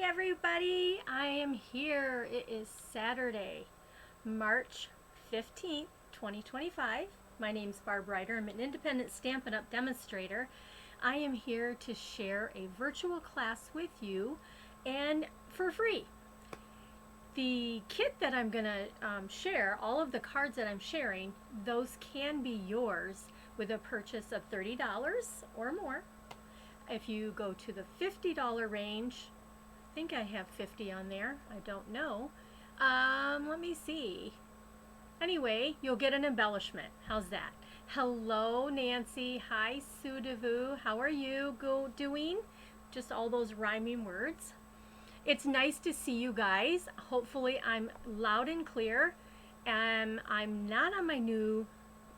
everybody, I am here. It is Saturday, March 15th, 2025. My name is Barb Ryder. I'm an independent Stampin' Up! Demonstrator. I am here to share a virtual class with you and for free. The kit that I'm going to share, all of the cards that I'm sharing, those can be yours with a purchase of $30 or more. If you go to the $50 range, I think I have 50 on there. I don't know. Let me see. Anyway, you'll get an embellishment. How's that? Hello, Nancy. Hi, Sue DeVue. How are you doing? Just all those rhyming words. It's nice to see you guys. Hopefully, I'm loud and clear. I'm not on my new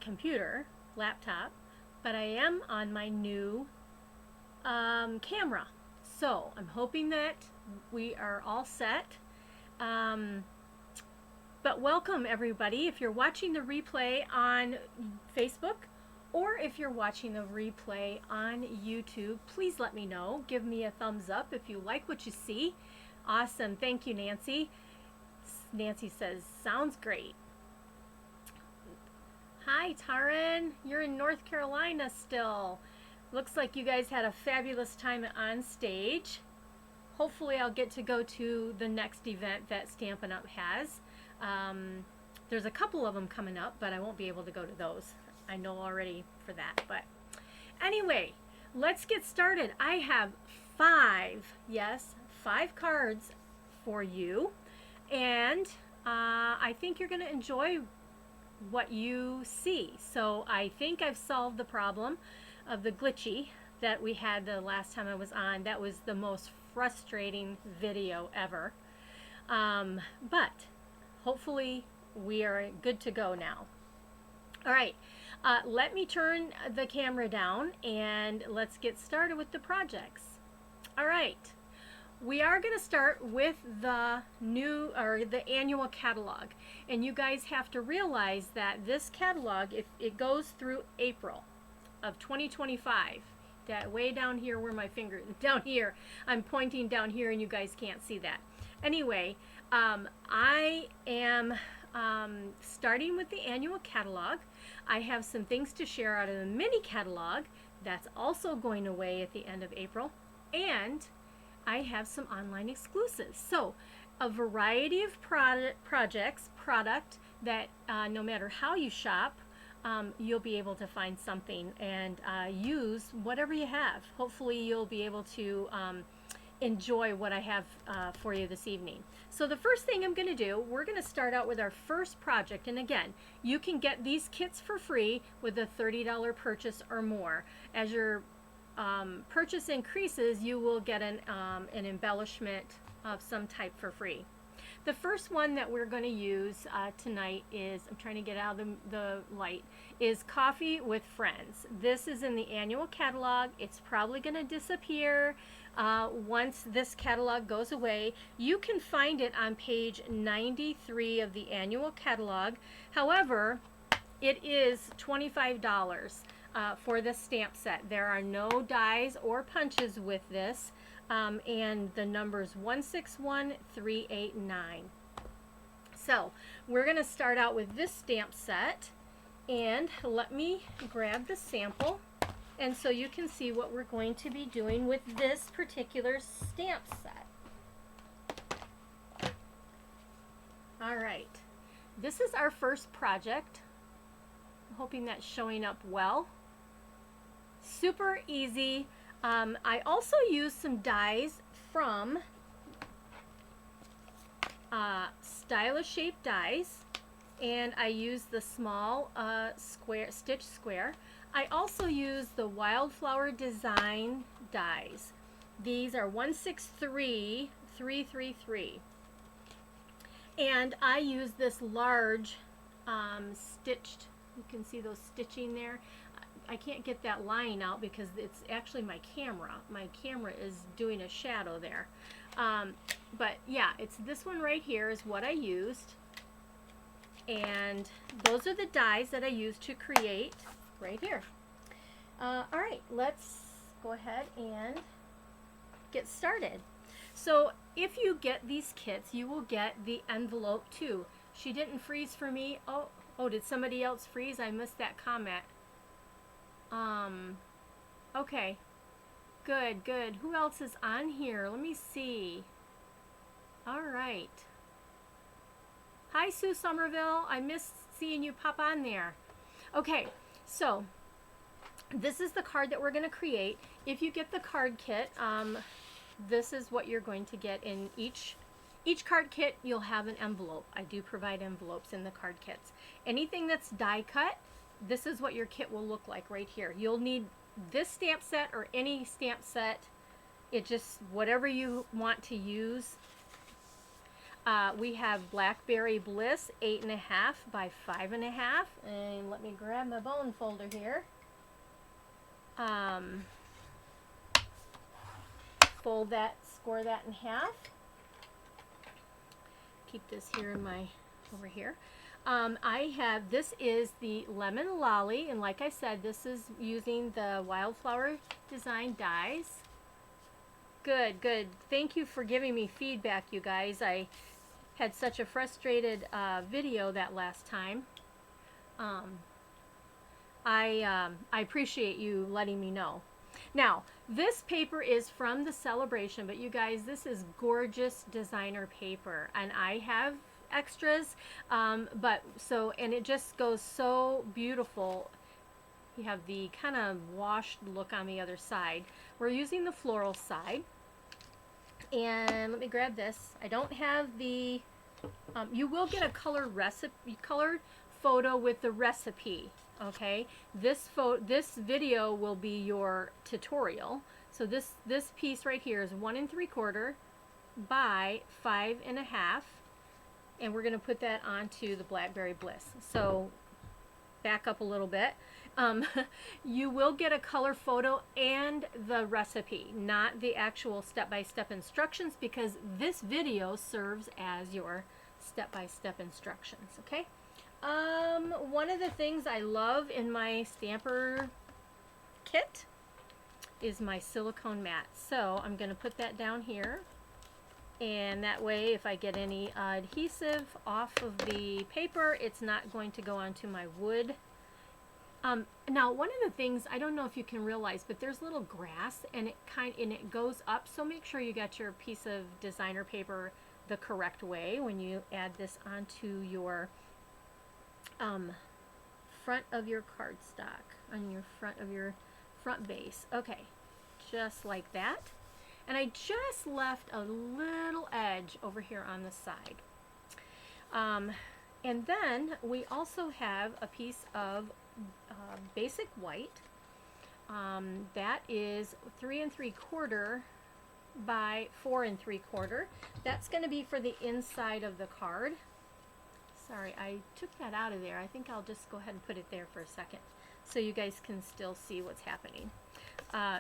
computer, laptop, but I am on my new camera. So I'm hoping that we are all set. But welcome everybody. If you're watching the replay on Facebook or if you're watching the replay on YouTube, please let me know. Give me a thumbs up if you like what you see. Awesome. Thank you, Nancy. Nancy says, sounds great. Hi, Taryn. You're in North Carolina still. Looks like you guys had a fabulous time on stage. Hopefully I'll get to go to the next event that Stampin' Up! Has. There's a couple of them coming up, but I won't be able to go to those. I know already for that. But anyway, let's get started. I have five cards for you. And I think you're going to enjoy what you see. So I think I've solved the problem of the glitchy that we had the last time I was on. That was the most frustrating video ever. But hopefully we are good to go now. All right, let me turn the camera down and let's get started with the projects. All right, we are going to start with the the annual catalog, and you guys have to realize that this catalog, if it goes through April of 2025, that way down here where my finger down here, I'm pointing down here and you guys can't see that. Anyway, I am starting with the annual catalog. I have some things to share out of the mini catalog that's also going away at the end of April, and I have some online exclusives. So a variety of product that no matter how you shop, you'll be able to find something and use whatever you have. Hopefully you'll be able to enjoy what I have for you this evening. So the first thing I'm going to do, we're going to start out with our first project. And again, you can get these kits for free with a $30 purchase or more. As your purchase increases, you will get an embellishment of some type for free. The first one that we're going to use tonight is, I'm trying to get out of the light, is Coffee with Friends. This is in the annual catalog. It's probably going to disappear once this catalog goes away. You can find it on page 93 of the annual catalog. However, it is $25 for the stamp set. There are no dies or punches with this. And the number's 161389. So we're going to start out with this stamp set, and let me grab the sample, and so you can see what we're going to be doing with this particular stamp set. All right, this is our first project. I'm hoping that's showing up well. Super easy. I also used some dies from Stylish Shape dies, and I used the small stitch square. I also used the Wildflower Design dies. These are 163333, and I used this large stitched. You can see those stitching there. I can't get that line out because it's actually my camera. My camera is doing a shadow there. But yeah, it's this one right here is what I used. And those are the dies that I used to create right here. All right, let's go ahead and get started. So if you get these kits, you will get the envelope too. She didn't freeze for me. Oh, did somebody else freeze? I missed that comment. Okay. Good, good. Who else is on here? Let me see. All right. Hi, Sue Somerville. I missed seeing you pop on there. Okay, so this is the card that we're going to create. If you get the card kit, this is what you're going to get in each card kit. You'll have an envelope. I do provide envelopes in the card kits. Anything that's die cut, this is what your kit will look like right here. You'll need this stamp set or any stamp set. It just, whatever you want to use. We have Blackberry Bliss 8.5 by 5.5, and let me grab my bone folder here. Fold that, score that in half. Keep this here in my, over here. I have, this is the Lemon Lolly, and like I said, this is using the Wildflower Design dies. Good, good. Thank you for giving me feedback, you guys. I had such a frustrated video that last time. I appreciate you letting me know. Now, this paper is from the celebration, but you guys, this is gorgeous designer paper, and I have extras, and it just goes so beautiful. You have the kind of washed look on the other side. We're using the floral side. And let me grab this. I don't have the, you will get a colored photo with the recipe, okay? This video will be your tutorial. So this piece right here is 1 3/4 by 5.5, and we're gonna put that onto the Blackberry Bliss. So back up a little bit. You will get a color photo and the recipe, not the actual step-by-step instructions, because this video serves as your step-by-step instructions, okay? One of the things I love in my stamper kit is my silicone mat. So I'm going to put that down here, and that way if I get any adhesive off of the paper, it's not going to go onto my wood. Now, one of the things, I don't know if you can realize, but there's little grass, and it goes up, so make sure you got your piece of designer paper the correct way when you add this onto your front of your cardstock, on your front base. Okay, just like that. And I just left a little edge over here on the side. And then we also have a piece of basic white. That is 3 3/4 by 4 3/4. That's going to be for the inside of the card. Sorry, I took that out of there. I think I'll just go ahead and put it there for a second so you guys can still see what's happening.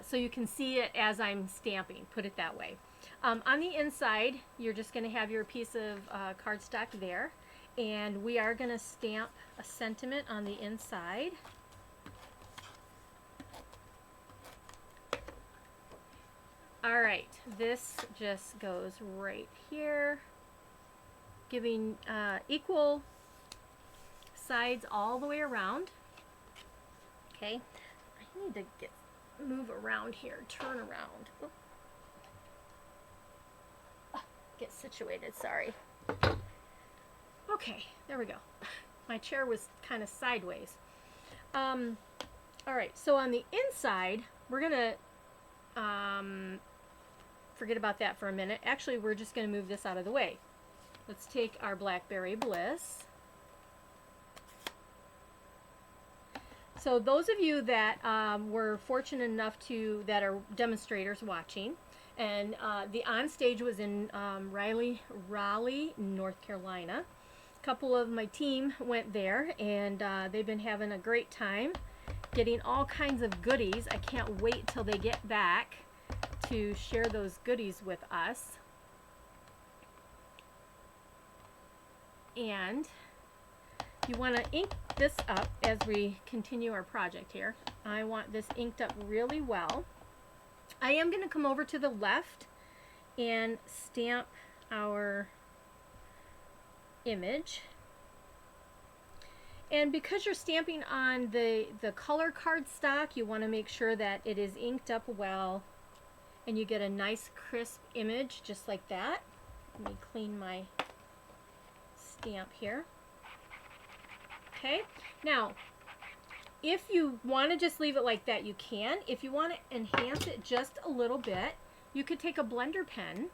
So you can see it as I'm stamping, put it that way. On the inside, you're just going to have your piece of cardstock there, and we are going to stamp a sentiment on the inside. All right, this just goes right here, giving equal sides all the way around. Okay, I need to move around here, turn around. Oop. Get situated, sorry. Okay, there we go. My chair was kind of sideways. All right, so on the inside, we're gonna forget about that for a minute. Actually, we're just gonna move this out of the way. Let's take our Blackberry Bliss. So those of you that were fortunate enough that are demonstrators watching, and the on-stage was in Raleigh, North Carolina. A couple of my team went there, and they've been having a great time getting all kinds of goodies. I can't wait till they get back to share those goodies with us. And you want to ink this up as we continue our project here. I want this inked up really well. I am going to come over to the left and stamp our image. And because you're stamping on the color cardstock, you want to make sure that it is inked up well and you get a nice crisp image just like that. Let me clean my stamp here. Okay, now if you want to just leave it like that, you can. If you want to enhance it just a little bit, you could take a blender pen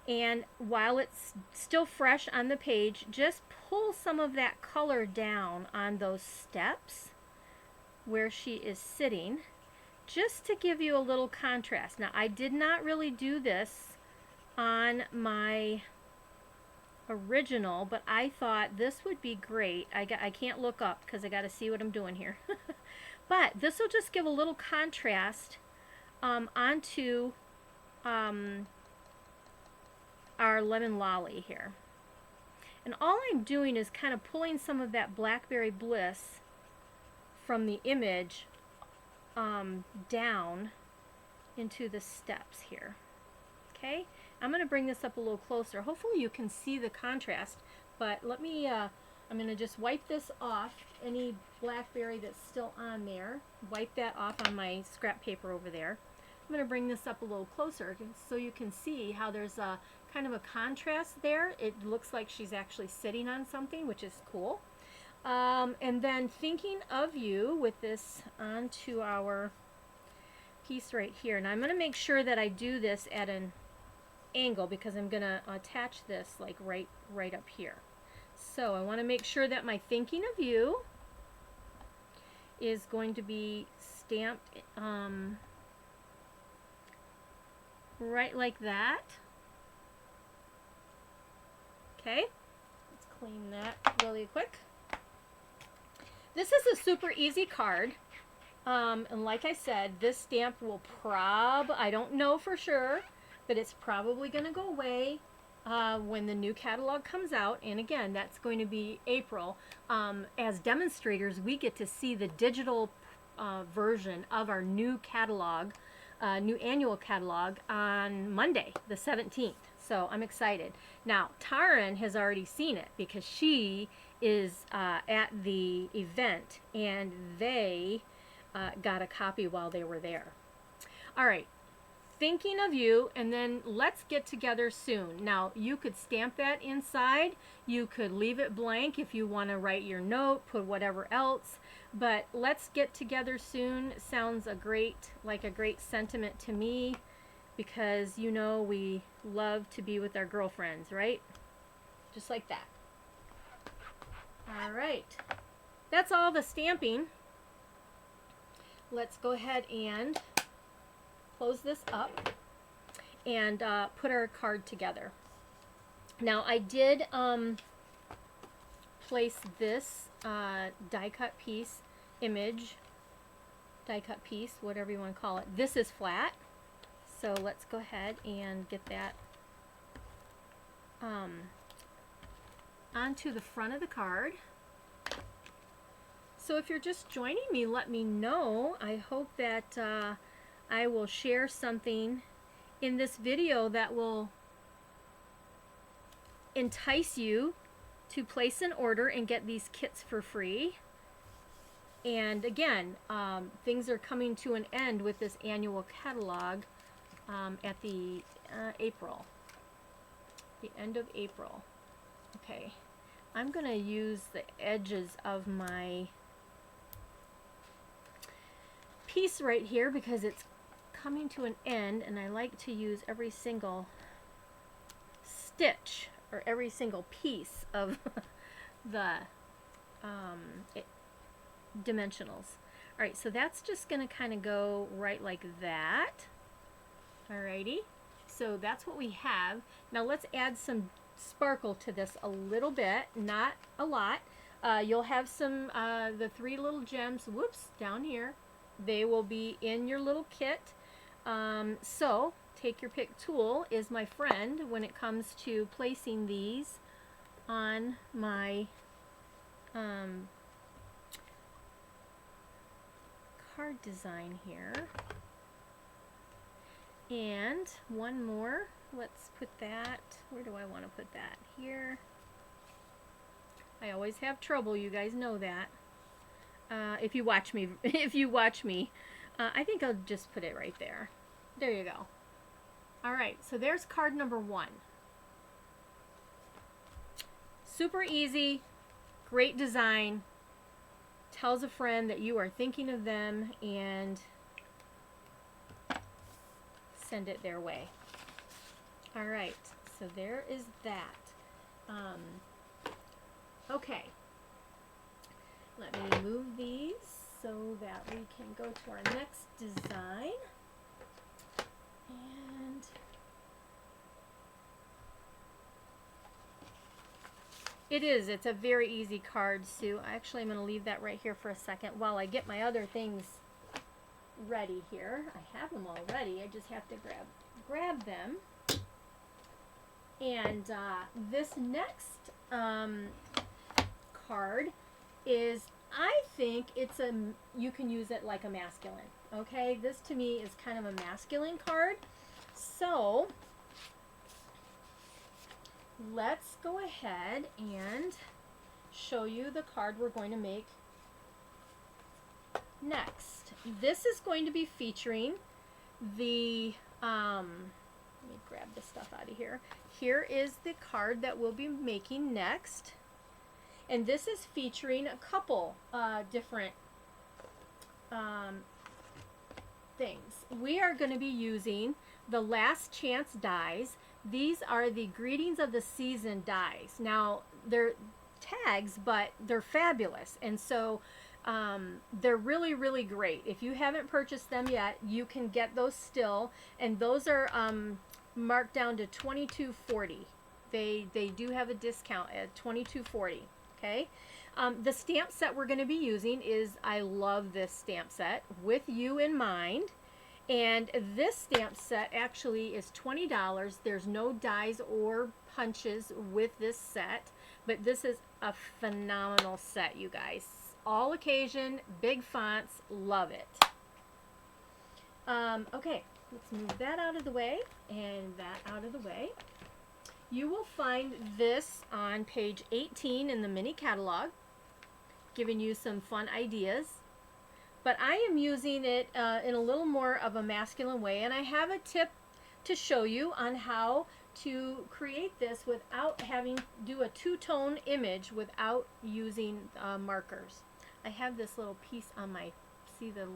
and while it's still fresh on the page, just pull some of that color down on those steps where she is sitting, just to give you a little contrast. Now, I did not really do this on my original, but I thought this would be great. I can't look up because I got to see what I'm doing here. But this will just give a little contrast onto our lemon lolly here. And all I'm doing is kind of pulling some of that Blackberry Bliss from the image down into the steps here. Okay, I'm going to bring this up a little closer. Hopefully you can see the contrast, but let me, I'm going to just wipe this off, any blackberry that's still on there. Wipe that off on my scrap paper over there. I'm going to bring this up a little closer so you can see how there's a kind of a contrast there. It looks like she's actually sitting on something, which is cool. And then thinking of you with this onto our piece right here. And I'm going to make sure that I do this at an angle because I'm going to attach this like right up here. So I want to make sure that my thinking of you is going to be stamped right like that. Okay, let's clean that really quick. This is a super easy card. And like I said, this stamp will I don't know for sure, but it's probably going to go away when the new catalog comes out. And again, that's going to be April. As demonstrators, we get to see the digital version of our new catalog, new annual catalog on Monday, the 17th. So I'm excited. Now, Taryn has already seen it because she is at the event and they got a copy while they were there. All right, thinking of you, and then let's get together soon. Now, you could stamp that inside. You could leave it blank if you want to write your note, put whatever else. But let's get together soon sounds like a great sentiment to me, because you know we love to be with our girlfriends, right? Just like that. All right, that's all the stamping. Let's go ahead and close this up and put our card together. Now I did place this die cut piece, whatever you want to call it. This is flat. So let's go ahead and get that onto the front of the card. So if you're just joining me, let me know. I hope that I will share something in this video that will entice you to place an order and get these kits for free. And again, things are coming to an end with this annual catalog at the end of April. Okay, I'm going to use the edges of my piece right here because it's coming to an end, and I like to use every single stitch or every single piece of the dimensionals. Alright, so that's just going to kind of go right like that. Alrighty, so that's what we have. Now let's add some sparkle to this a little bit, not a lot. You'll have some, the 3 little gems, down here. They will be in your little kit. So take your pick tool is my friend when it comes to placing these on my card design here. And one more. Let's put that, where do I want to put that? Here. I always have trouble, you guys know that. If you watch me, I think I'll just put it right there. There you go. All right, so there's card number 1. Super easy, great design. Tells a friend that you are thinking of them and send it their way. All right, so there is that. Okay, let me move these so that we can go to our next design. And it's a very easy card, Sue. Actually, I'm going to leave that right here for a second while I get my other things ready here. I have them all ready. I just have to grab them. And this next card is, I think you can use it like a masculine. Okay, this to me is kind of a masculine card. So let's go ahead and show you the card we're going to make next. This is going to be featuring the, let me grab this stuff out of here. Here is the card that we'll be making next. And this is featuring a couple different things. We are going to be using the Last Chance dies. These are the Greetings of the Season dies. Now, they're tags, but they're fabulous. And so they're really, really great. If you haven't purchased them yet, you can get those still. And those are marked down to $22.40. They do have a discount at $22.40. Okay. The stamp set we're going to be using is, I love this stamp set, With You in Mind. And this stamp set actually is $20. There's no dies or punches with this set, but this is a phenomenal set, you guys. All occasion, big fonts, love it. Okay, let's move that out of the way and that out of the way. You will find this on page 18 in the mini catalog, giving you some fun ideas. But I am using it in a little more of a masculine way, and I have a tip to show you on how to create this without having to do a two-tone image without using markers. I have this little piece on my, see the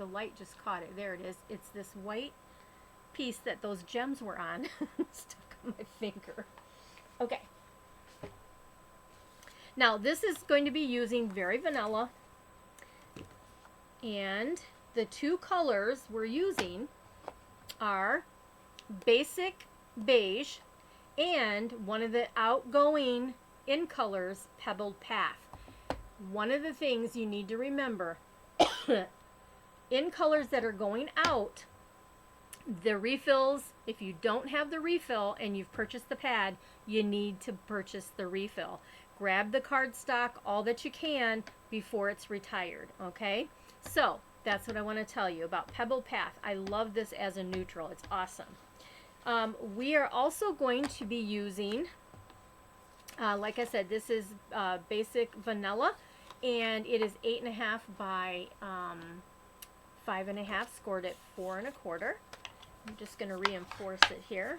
light just caught it. There it is. It's this white piece that those gems were on. Stuck on my finger. Okay. Now this is going to be using Very Vanilla. And the two colors we're using are Basic Beige and one of the outgoing in colors, Pebbled Path. One of the things you need to remember, in colors that are going out, the refills, if you don't have the refill and you've purchased the pad, you need to purchase the refill. Grab the cardstock, all that you can, before it's retired, okay? So that's what I want to tell you about Pebbled Path. I love this as a neutral. It's awesome. We are also going to be using, like I said, this is Basic Vanilla, and it is 8.5 by 5.5, scored at 4 1/4. I'm just going to reinforce it here.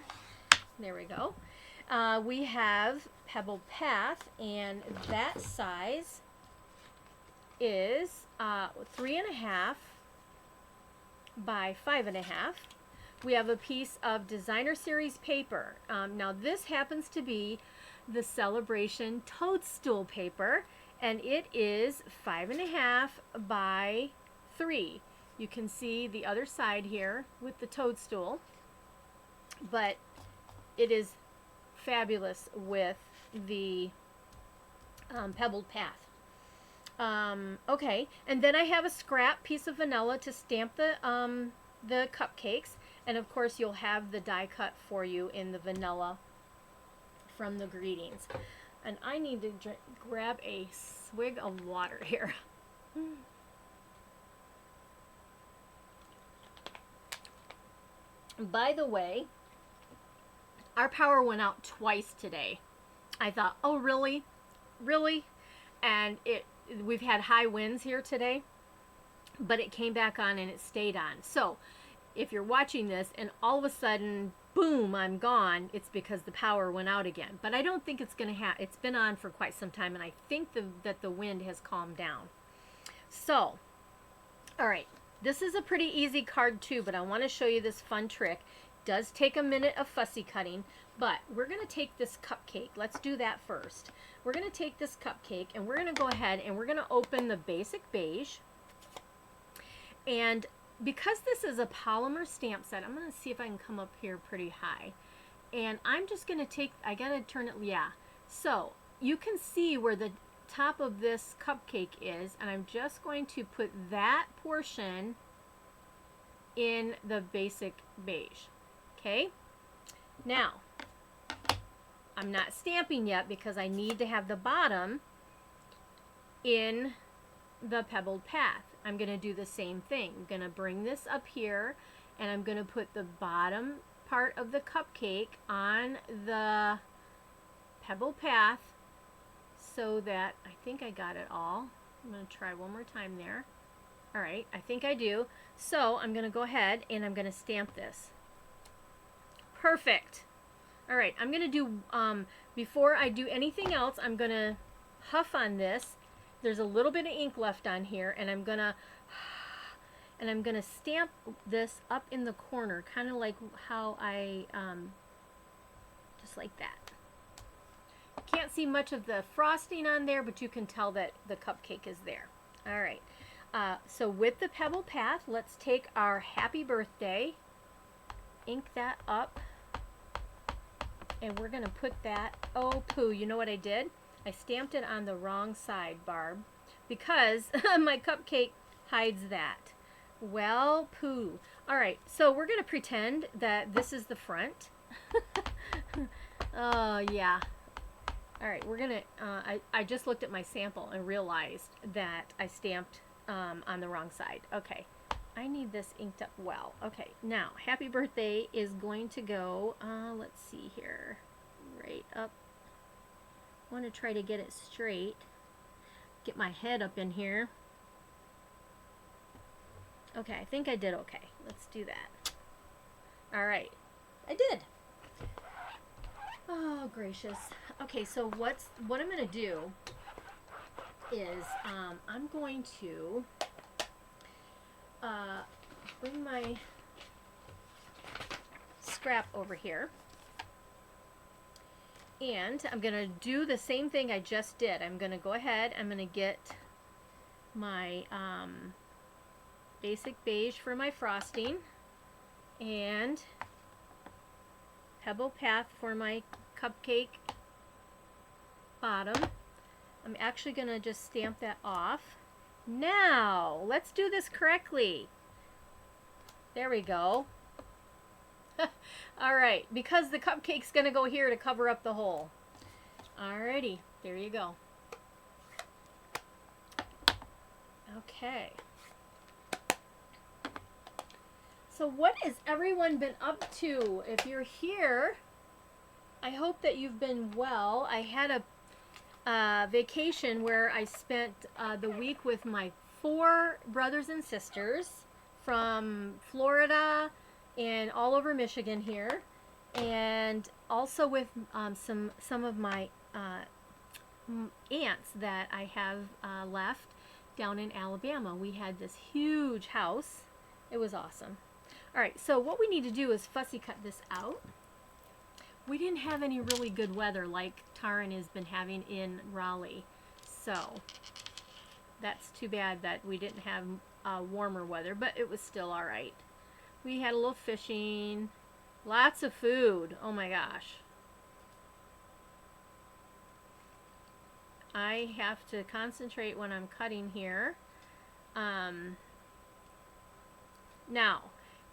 There we go. We have Pebbled Path, and that size is 3.5 by 5.5. We have a piece of Designer Series paper. Now this happens to be the Celebration Toadstool paper, and it is 5.5 by 3. You can see the other side here with the toadstool, but it is fabulous with the Pebbled Path. Okay, and then I have a scrap piece of vanilla to stamp the cupcakes, and of course you'll have the die cut for you in the vanilla from the greetings. And I need to grab a swig of water here. By the way, our power went out twice today. I thought, oh, really? Really? And we've had high winds here today, but it came back on and it stayed on. So if you're watching this and all of a sudden, boom, I'm gone, it's because the power went out again. But I don't think it's going to have, it's been on for quite some time, and I think that the wind has calmed down. So, all right, this is a pretty easy card too, but I want to show you this fun trick. It does take a minute of fussy cutting, but we're going to take this cupcake. Let's do that first. We're going to take this cupcake and we're going to go ahead and we're going to open the basic beige. And because this is a polymer stamp set, I'm going to see if I can come up here pretty high. And I'm just going to take, I got to turn it, yeah. So you can see where the top of this cupcake is, and I'm just going to put that portion in the basic beige. Okay? Now, I'm not stamping yet because I need to have the bottom in the pebbled path. I'm going to do the same thing. I'm going to bring this up here and I'm going to put the bottom part of the cupcake on the pebbled path so that I think I got it all. I'm going to try one more time there. All right, I think I do. So I'm going to go ahead and I'm going to stamp this. Perfect. All right, I'm going to do, before I do anything else, I'm going to huff on this. There's a little bit of ink left on here, and I'm gonna stamp this up in the corner, kind of like how I just like that. Can't see much of the frosting on there, but you can tell that the cupcake is there. All right. So with the pebble path, let's take our happy birthday, ink that up, and we're gonna put that. Oh poo! You know what I did? I stamped it on the wrong side, Barb, because my cupcake hides that. Well, poo. All right, so we're going to pretend that this is the front. Oh, yeah. All right, we're going to, I just looked at my sample and realized that I stamped on the wrong side. Okay, I need this inked up well. Okay, now, happy birthday is going to go, let's see here, right up. I want to try to get it straight. Get my head up in here. Okay, I think I did okay. Let's do that. All right, I did. Oh, gracious. Okay, so what I'm going to do is I'm going to bring my scrap over here. And I'm going to do the same thing I just did. I'm going to go ahead, I'm going to get my basic beige for my frosting and pebble path for my cupcake bottom. I'm actually going to just stamp that off. Now, let's do this correctly. There we go. Alright, because the cupcake's going to go here to cover up the hole. Alrighty, there you go. Okay. So what has everyone been up to? If you're here, I hope that you've been well. I had a vacation where I spent the week with my 4 brothers and sisters from Florida and all over Michigan here, and also with some of my aunts that I have left down in Alabama. We had this huge house. It was awesome. All right, so what we need to do is fussy cut this out. We didn't have any really good weather like Taryn has been having in Raleigh, so that's too bad that we didn't have warmer weather, but it was still all right. We had a little fishing, lots of food. Oh my gosh. I have to concentrate when I'm cutting here. Now,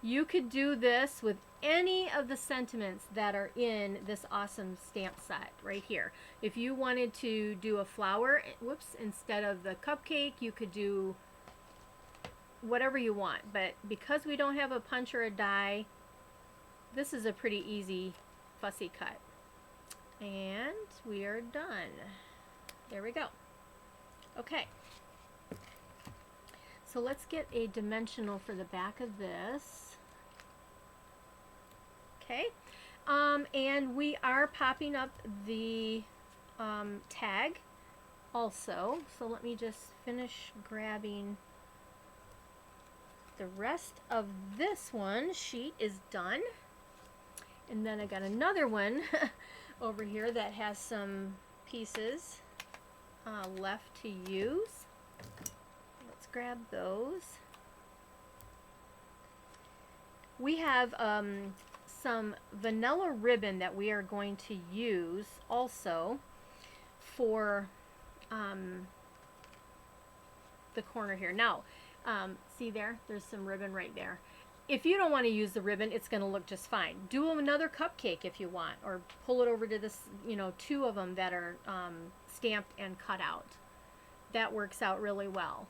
you could do this with any of the sentiments that are in this awesome stamp set right here. If you wanted to do a flower, whoops, instead of the cupcake, you could do whatever you want. But because we don't have a punch or a die, this is a pretty easy fussy cut. And we are done. There we go. Okay. So let's get a dimensional for the back of this. Okay. And we are popping up the tag also. So let me just finish grabbing the rest of this one. Sheet is done. And then I got another one over here that has some pieces left to use. Let's grab those. We have some vanilla ribbon that we are going to use also for the corner here. Now, see there? There's some ribbon right there. If you don't want to use the ribbon, it's going to look just fine. Do another cupcake if you want, or pull it over to this, you know, 2 of them that are stamped and cut out. That works out really well.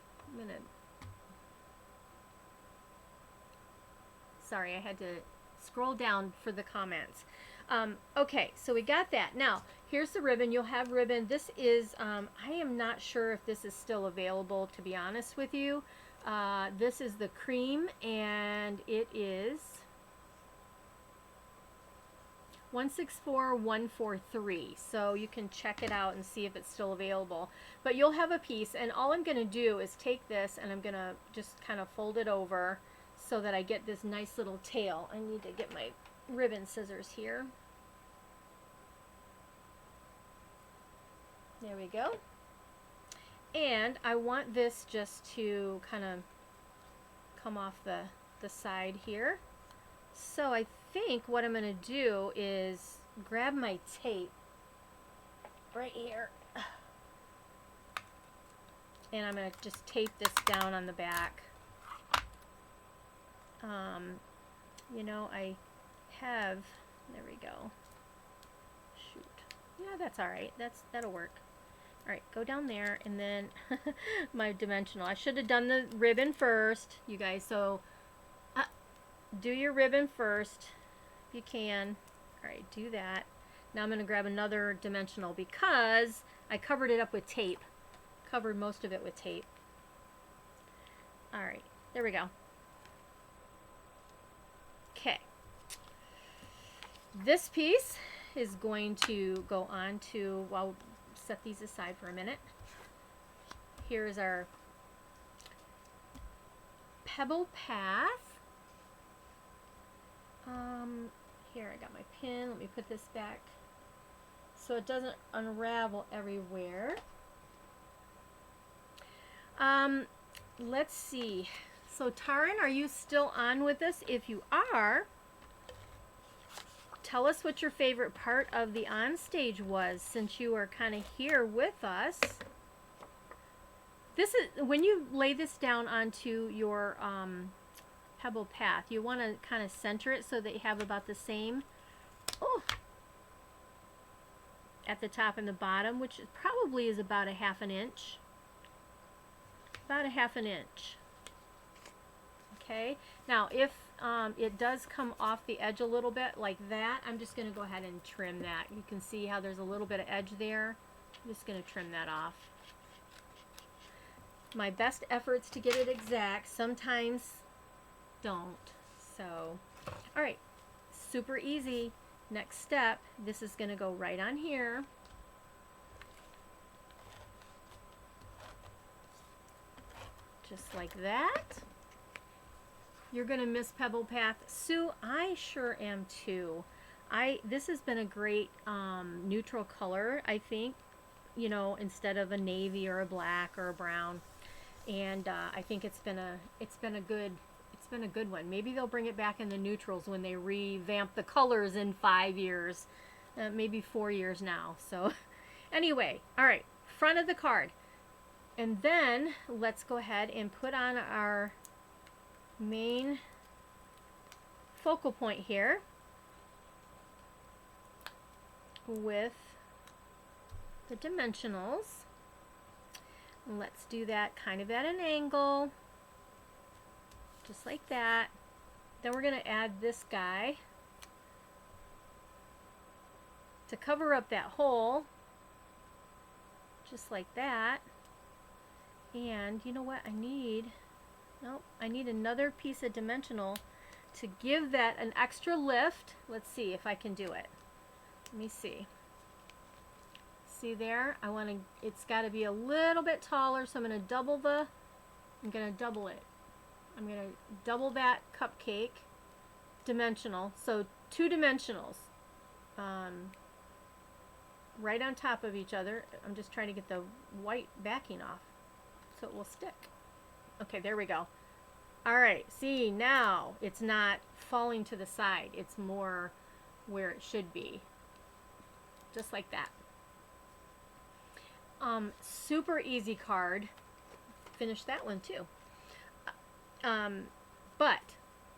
Sorry, I had to scroll down for the comments. Okay, so we got that. Now, here's the ribbon. You'll have ribbon. This is, I am not sure if this is still available, to be honest with you. This is the cream, and it is 164143. So you can check it out and see if it's still available. But you'll have a piece, and all I'm going to do is take this and I'm going to just kind of fold it over so that I get this nice little tail. I need to get my ribbon scissors here. There we go. And I want this just to kind of come off the side here. So I think what I'm going to do is grab my tape right here. And I'm going to just tape this down on the back. You know, I have, there we go. Shoot. Yeah, that's all right. That'll work. All right, go down there, and then my dimensional. I should have done the ribbon first, you guys. So do your ribbon first if you can. All right, do that. Now I'm going to grab another dimensional because I covered it up with tape. Covered most of it with tape. All right, there we go. Okay. This piece is going to go on to, well, set these aside for a minute. Here's our pebble path. Here, I got my pin. Let me put this back so it doesn't unravel everywhere. Let's see. So Taryn, are you still on with us? If you are, tell us what your favorite part of the onstage was, since you are kind of here with us. This is when you lay this down onto your pebble path, you want to kind of center it so that you have about the same at the top and the bottom, which probably is about a ½ inch. About a ½ inch. Okay, now if it does come off the edge a little bit like that, I'm just going to go ahead and trim that. You can see how there's a little bit of edge there. I'm just going to trim that off. My best efforts to get it exact sometimes don't. So, all right, super easy. Next step, this is going to go right on here. Just like that. You're going to miss Pebble Path. Sue, I sure am too. This has been a great neutral color, I think, you know, instead of a navy or a black or a brown. And I think it's been a good one. Maybe they'll bring it back in the neutrals when they revamp the colors in 5 years, maybe 4 years now. So anyway, all right, front of the card. And then let's go ahead and put on our main focal point here with the dimensionals. Let's do that kind of at an angle, just like that. Then we're going to add this guy to cover up that hole, just like that. And you know what I need? Nope, I need another piece of dimensional to give that an extra lift. Let's see if I can do it. Let me see. See there? I want to, it's got to be a little bit taller, so I'm going to double it. I'm going to double that cupcake dimensional. So 2 dimensionals right on top of each other. I'm just trying to get the white backing off so it will stick. Okay, there we go. All right, see, now it's not falling to the side. It's more where it should be. Just like that. Super easy card. Finish that one too. But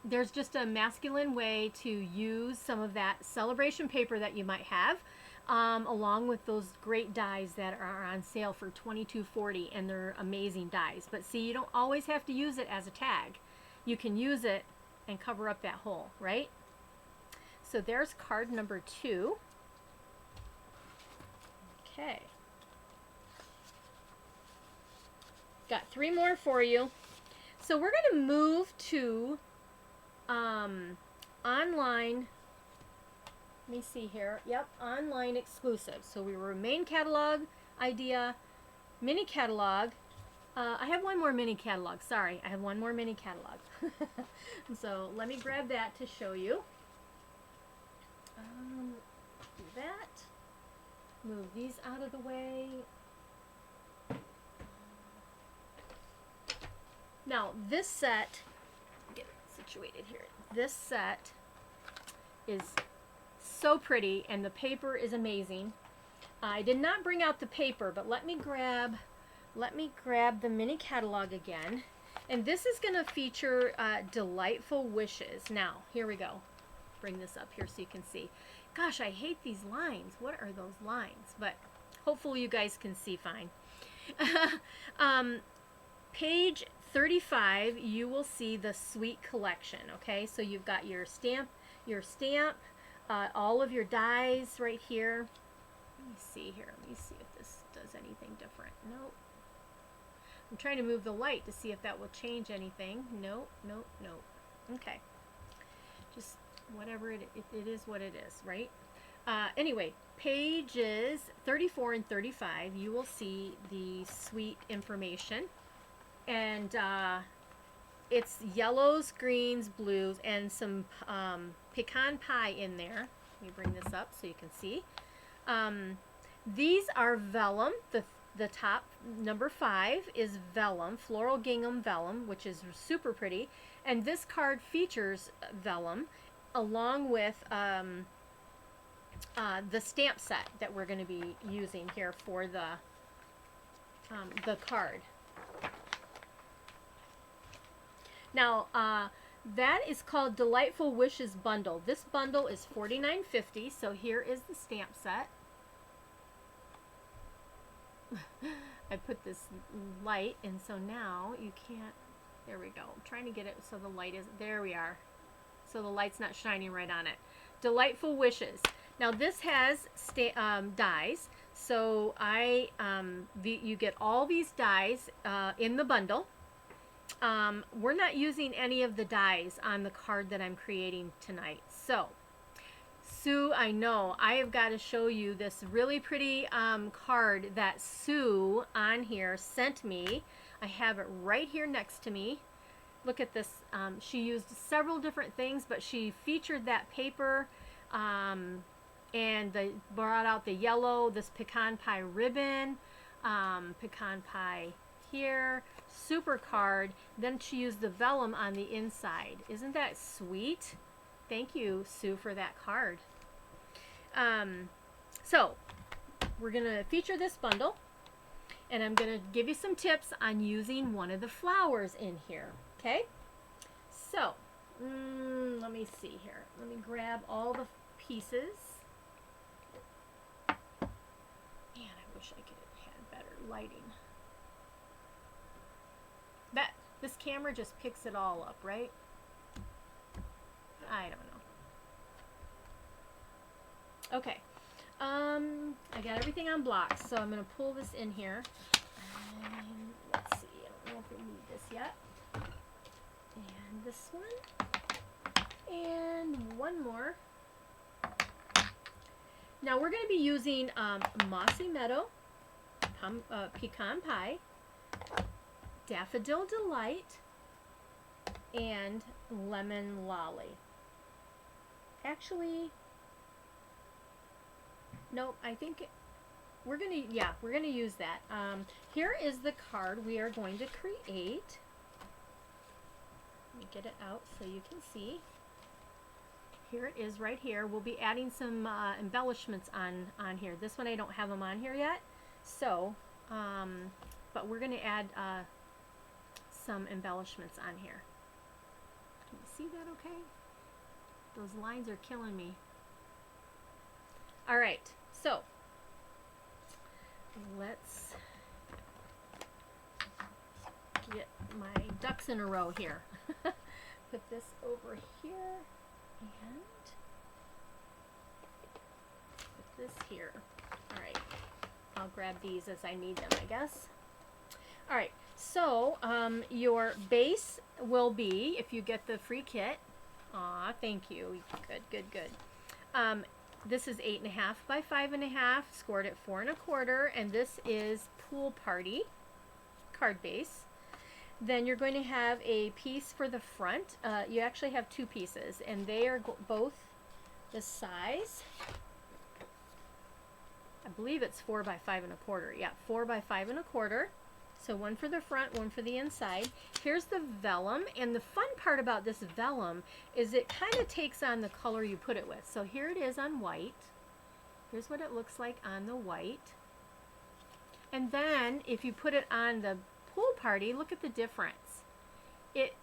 there's just a masculine way to use some of that celebration paper that you might have, along with those great dies that are on sale for $22.40, and they're amazing dies. But see, you don't always have to use it as a tag. You can use it and cover up that hole, right? So there's card number 2. Okay. Got 3 more for you. So we're going to move to online. Let me see here. Yep, online exclusive. So we were main catalog idea, mini catalog. I have one more mini catalog. Sorry, I have one more mini catalog. So let me grab that to show you. Do that. Move these out of the way. Now this set, get it situated here. This set is so pretty, and the paper is amazing. I did not bring out the paper, but let me grab the mini catalog again. And this is going to feature Delightful Wishes. Now, here we go. Bring this up here so you can see. Gosh, I hate these lines. What are those lines? But hopefully you guys can see fine. Page 35, you will see the Sweet Collection. Okay, so you've got your stamp, all of your dies right here. Let me see here. Let me see if this does anything different. Nope. I'm trying to move the light to see if that will change anything. Nope, nope, nope. Okay. Just whatever it is what it is, right? Anyway, pages 34 and 35, you will see the sweet information. And it's yellows, greens, blues, and some pecan pie in there. Let me bring this up so you can see. These are vellum. The top, number 5, is vellum, floral gingham vellum, which is super pretty. And this card features vellum along with the stamp set that we're going to be using here for the card. Now, that is called Delightful Wishes Bundle. This bundle is $49.50, so here is the stamp set. I put this light, and so now you can't, there we go. I'm trying to get it so the light is, there we are. So the light's not shining right on it. Delightful Wishes. Now this has dies, so you get all these dies in the bundle. We're not using any of the dies on the card that I'm creating tonight. So, Sue, I know I have got to show you this really pretty card that Sue on here sent me. I have it right here next to me. Look at this. She used several different things, but she featured that paper and brought out the yellow, this pecan pie ribbon, pecan pie here, super card. Then she used the vellum on the inside. Isn't that sweet? Thank you, Sue, for that card. So we're gonna feature this bundle, and I'm gonna give you some tips on using one of the flowers in here. Okay, so let me see here. Let me grab all the pieces. Man, I wish I could have had better lighting. This camera just picks it all up, right? I don't know. Okay. I got everything on blocks, so I'm going to pull this in here. And let's see, I don't know if we need this yet. And this one. And one more. Now we're going to be using Mossy Meadow, Pecan Pie, Daffodil Delight, and Lemon Lolly. Actually, no, I think we're gonna use that. Here is the card we are going to create. Let me get it out so you can see. Here it is right here. We'll be adding some embellishments on here. This one I don't have them on here yet, so but we're gonna add some embellishments on here. Can you see that okay? Those lines are killing me. All right, so let's get my ducks in a row here. Put this over here and put this here. All right, I'll grab these as I need them, I guess. All right, so your base will be, if you get the free kit, aw, thank you, good. This is 8.5 by 5.5, scored at 4 1/4, and this is Pool Party card base. Then you're going to have a piece for the front. You actually have two pieces, and they are both the size. I believe it's 4 by 5 1/4. Yeah, 4 by 5 1/4. So one for the front, one for the inside. Here's the vellum, and the fun part about this vellum is it kind of takes on the color you put it with. So here it is on white. Here's what it looks like on the white. And then if you put it on the Pool Party, look at the difference. It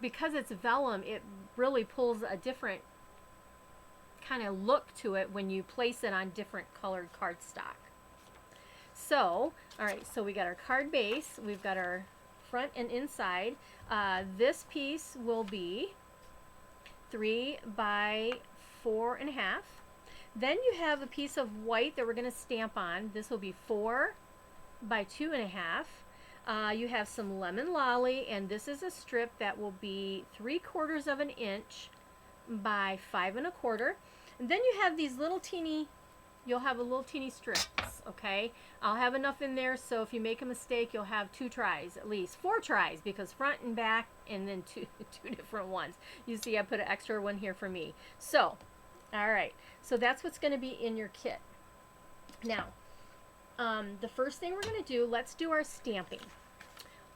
because it's vellum, it really pulls a different kind of look to it when you place it on different colored cardstock. So, all right, so we got our card base, we've got our front and inside. This piece will be 3 by 4 1/2. Then you have a piece of white that we're going to stamp on. This will be 4 by 2 1/2. You have some Lemon Lolly, and this is a strip that will be 3/4 of an inch by 5 1/4. And then you have these little teeny, you'll have a little teeny strips, okay? I'll have enough in there, so if you make a mistake, you'll have 2 tries, at least 4 tries, because front and back, and then two different ones. You see I put an extra one here for me. So, all right, so that's what's going to be in your kit. Now, the first thing we're going to do, let's do our stamping.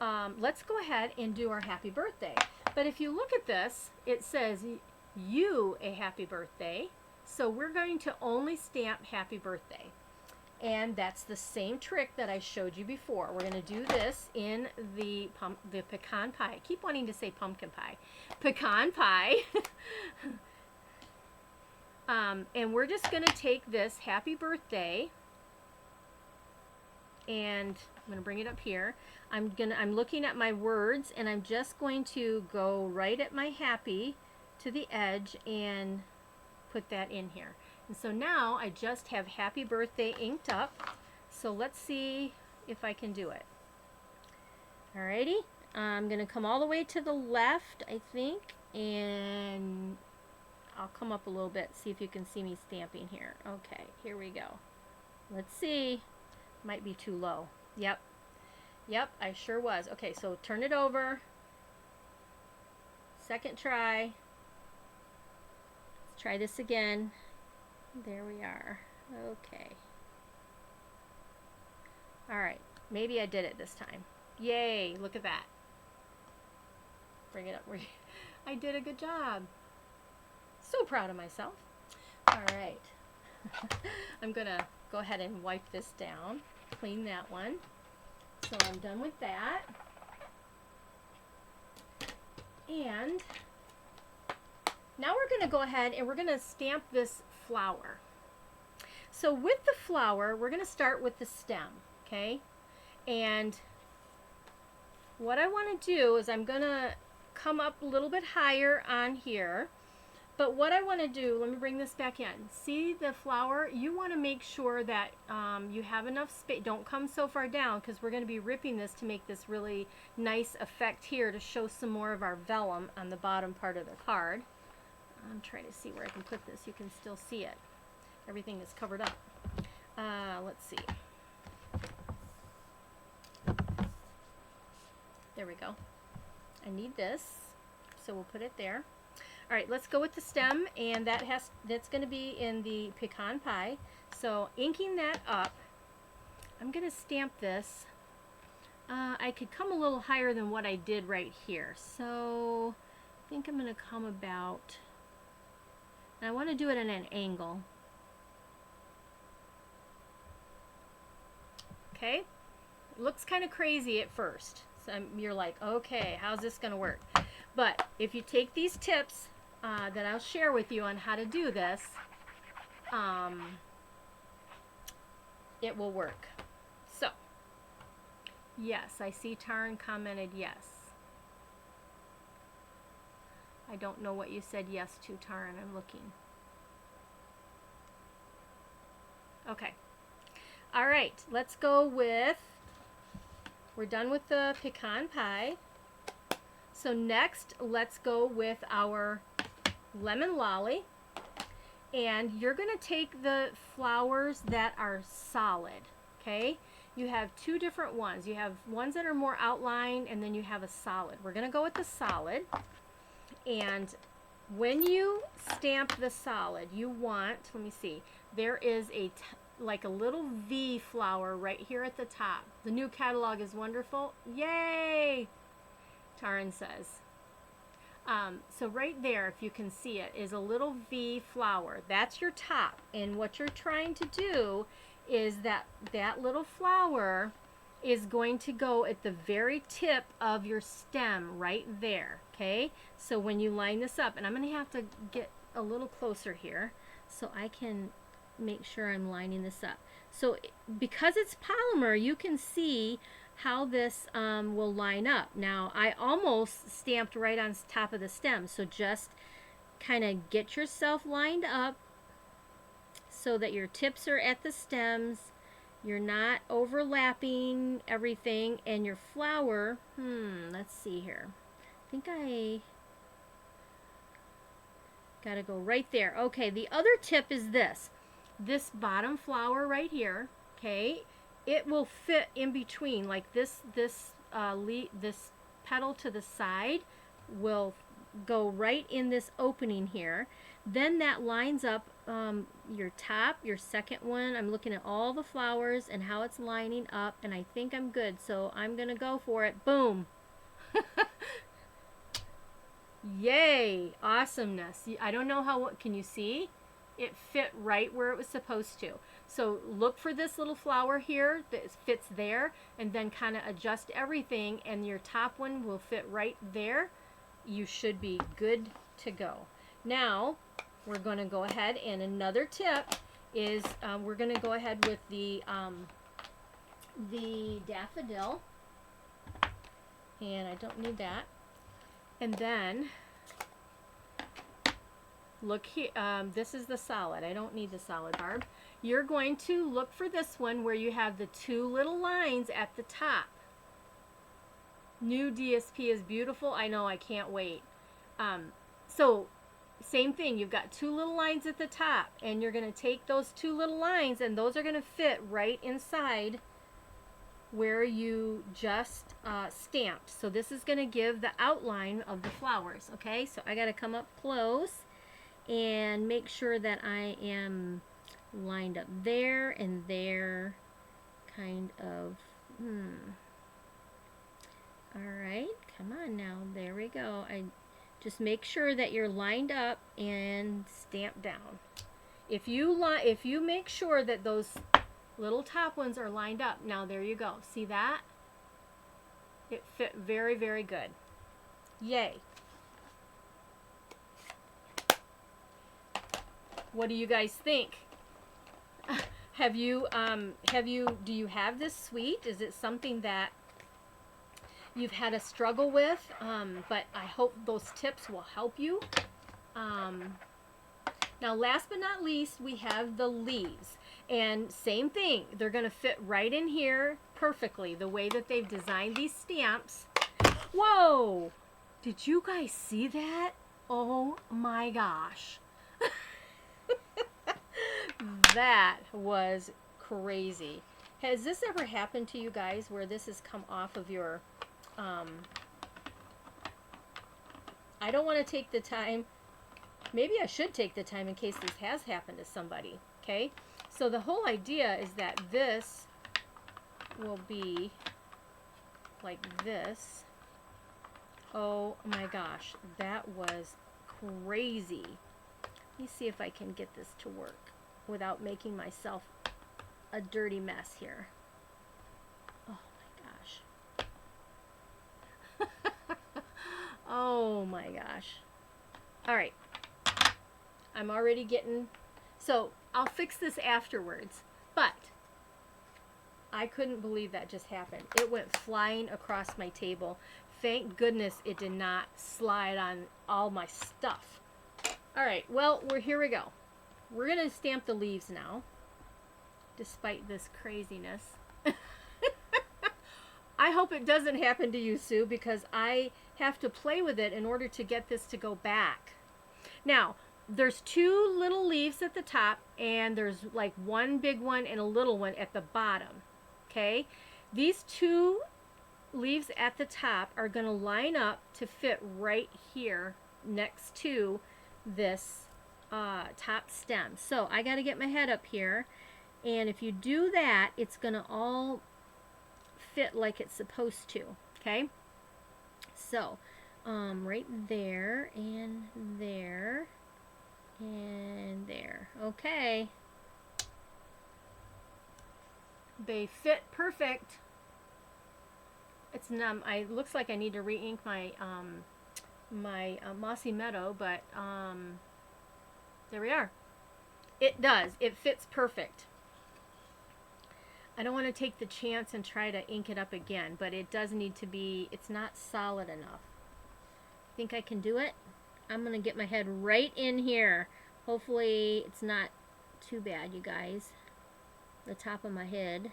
Let's go ahead and do our happy birthday. But if you look at this, it says, you a happy birthday. So we're going to only stamp happy birthday. And that's the same trick that I showed you before. We're going to do this in the pecan pie. I keep wanting to say pumpkin pie. Pecan pie. And we're just going to take this happy birthday, and I'm going to bring it up here. I'm looking at my words, and I'm just going to go right at my happy to the edge and put that in here. And so now I just have happy birthday inked up. So let's see if I can do it. Alrighty, I'm going to come all the way to the left, I think, and I'll come up a little bit, see if you can see me stamping here. Okay, here we go. Let's see. Might be too low. Yep, I sure was. Okay, so turn it over. Second try. Let's try this again. There we are. Okay. All right, maybe I did it this time. Yay, look at that. Bring it up. I did a good job. So proud of myself. All right. I'm going to go ahead and wipe this down. Clean that one. So I'm done with that. And now we're going to go ahead and we're going to stamp this flower. So with the flower, we're going to start with the stem, okay? And what I want to do is I'm going to come up a little bit higher on here. But what I want to do, let me bring this back in. See the flower? You want to make sure that you have enough space. Don't come so far down because we're going to be ripping this to make this really nice effect here to show some more of our vellum on the bottom part of the card. I'm trying to see where I can put this. You can still see it. Everything is covered up. Let's see. There we go. I need this, so we'll put it there. All right, let's go with the stem, and that's going to be in the pecan pie. So inking that up, I'm going to stamp this. I could come a little higher than what I did right here. So I think I'm going to come about, and I want to do it at an angle. Okay, it looks kind of crazy at first. So you're like, okay, how's this going to work? But if you take these tips that I'll share with you on how to do this, it will work. So, yes, I see Taryn commented yes. I don't know what you said yes to, Taryn. I'm looking. Okay. All right, let's go with, we're done with the pecan pie. So next, let's go with our lemon lolly. And you're going to take the flowers that are solid, okay? You have two different ones. You have ones that are more outlined, and then you have a solid. We're going to go with the solid. And when you stamp the solid, you want, let me see, there is like a little V flower right here at the top. The new catalog is wonderful. Yay! Taryn says. So right there, if you can see it, is a little V flower. That's your top. And what you're trying to do is that little flower is going to go at the very tip of your stem right there. Okay? So when you line this up, and I'm going to have to get a little closer here so I can make sure I'm lining this up. So because it's polymer, you can see how this will line up. Now, I almost stamped right on top of the stem, so just kind of get yourself lined up so that your tips are at the stems, you're not overlapping everything, and your flower, let's see here. I think I gotta go right there. Okay, the other tip is this bottom flower right here, okay? It will fit in between, like this petal to the side will go right in this opening here. Then that lines up your top, your second one. I'm looking at all the flowers and how it's lining up, and I think I'm good, so I'm gonna go for it. Boom. Yay, awesomeness. I don't know how, can you see? It fit right where it was supposed to. So look for this little flower here that fits there, and then kind of adjust everything, and your top one will fit right there. You should be good to go. Now we're going to go ahead, and another tip is we're going to go ahead with the daffodil, and I don't need that. And then look here, this is the solid. I don't need the solid, Barb. You're going to look for this one where you have the two little lines at the top. New DSP is beautiful. I know, I can't wait. So same thing, you've got two little lines at the top, and you're going to take those two little lines, and those are going to fit right inside where you just stamped. So this is going to give the outline of the flowers, okay? So I got to come up close and make sure that I am lined up there and there, kind of. All right, come on now, there we go. I just make sure that you're lined up and stamped down. If you make sure that those little top ones are lined up, now there you go. See that? It fit very, very good. Yay. What do you guys think? Do you have this suite? Is it something that you've had a struggle with? But I hope those tips will help you. Now, last but not least, we have the leaves. And same thing, they're going to fit right in here perfectly, the way that they've designed these stamps. Whoa! Did you guys see that? Oh my gosh. That was crazy. Has this ever happened to you guys where this has come off of your... I don't want to take the time. Maybe I should take the time in case this has happened to somebody. Okay? So the whole idea is that this will be like this. Oh my gosh, that was crazy. Let me see if I can get this to work without making myself a dirty mess here. Oh my gosh. Oh my gosh. All right. I'm already getting... So, I'll fix this afterwards. But, I couldn't believe that just happened. It went flying across my table. Thank goodness it did not slide on all my stuff. Alright, well, here we go. We're going to stamp the leaves now. Despite this craziness. I hope it doesn't happen to you, Sue, because I have to play with it in order to get this to go back. Now, there's two little leaves at the top, and there's like one big one and a little one at the bottom. Okay? These two leaves at the top are going to line up to fit right here next to this top stem. So I got to get my head up here, and if you do that, it's going to all fit like it's supposed to. Okay? So, right there and there and there. Okay. They fit perfect. It's looks like I need to re-ink my Mossy Meadow, but there we are. It does. It fits perfect. I don't want to take the chance and try to ink it up again, but it does need to be, it's not solid enough. Think I can do it? I'm going to get my head right in here. Hopefully it's not too bad, you guys. The top of my head.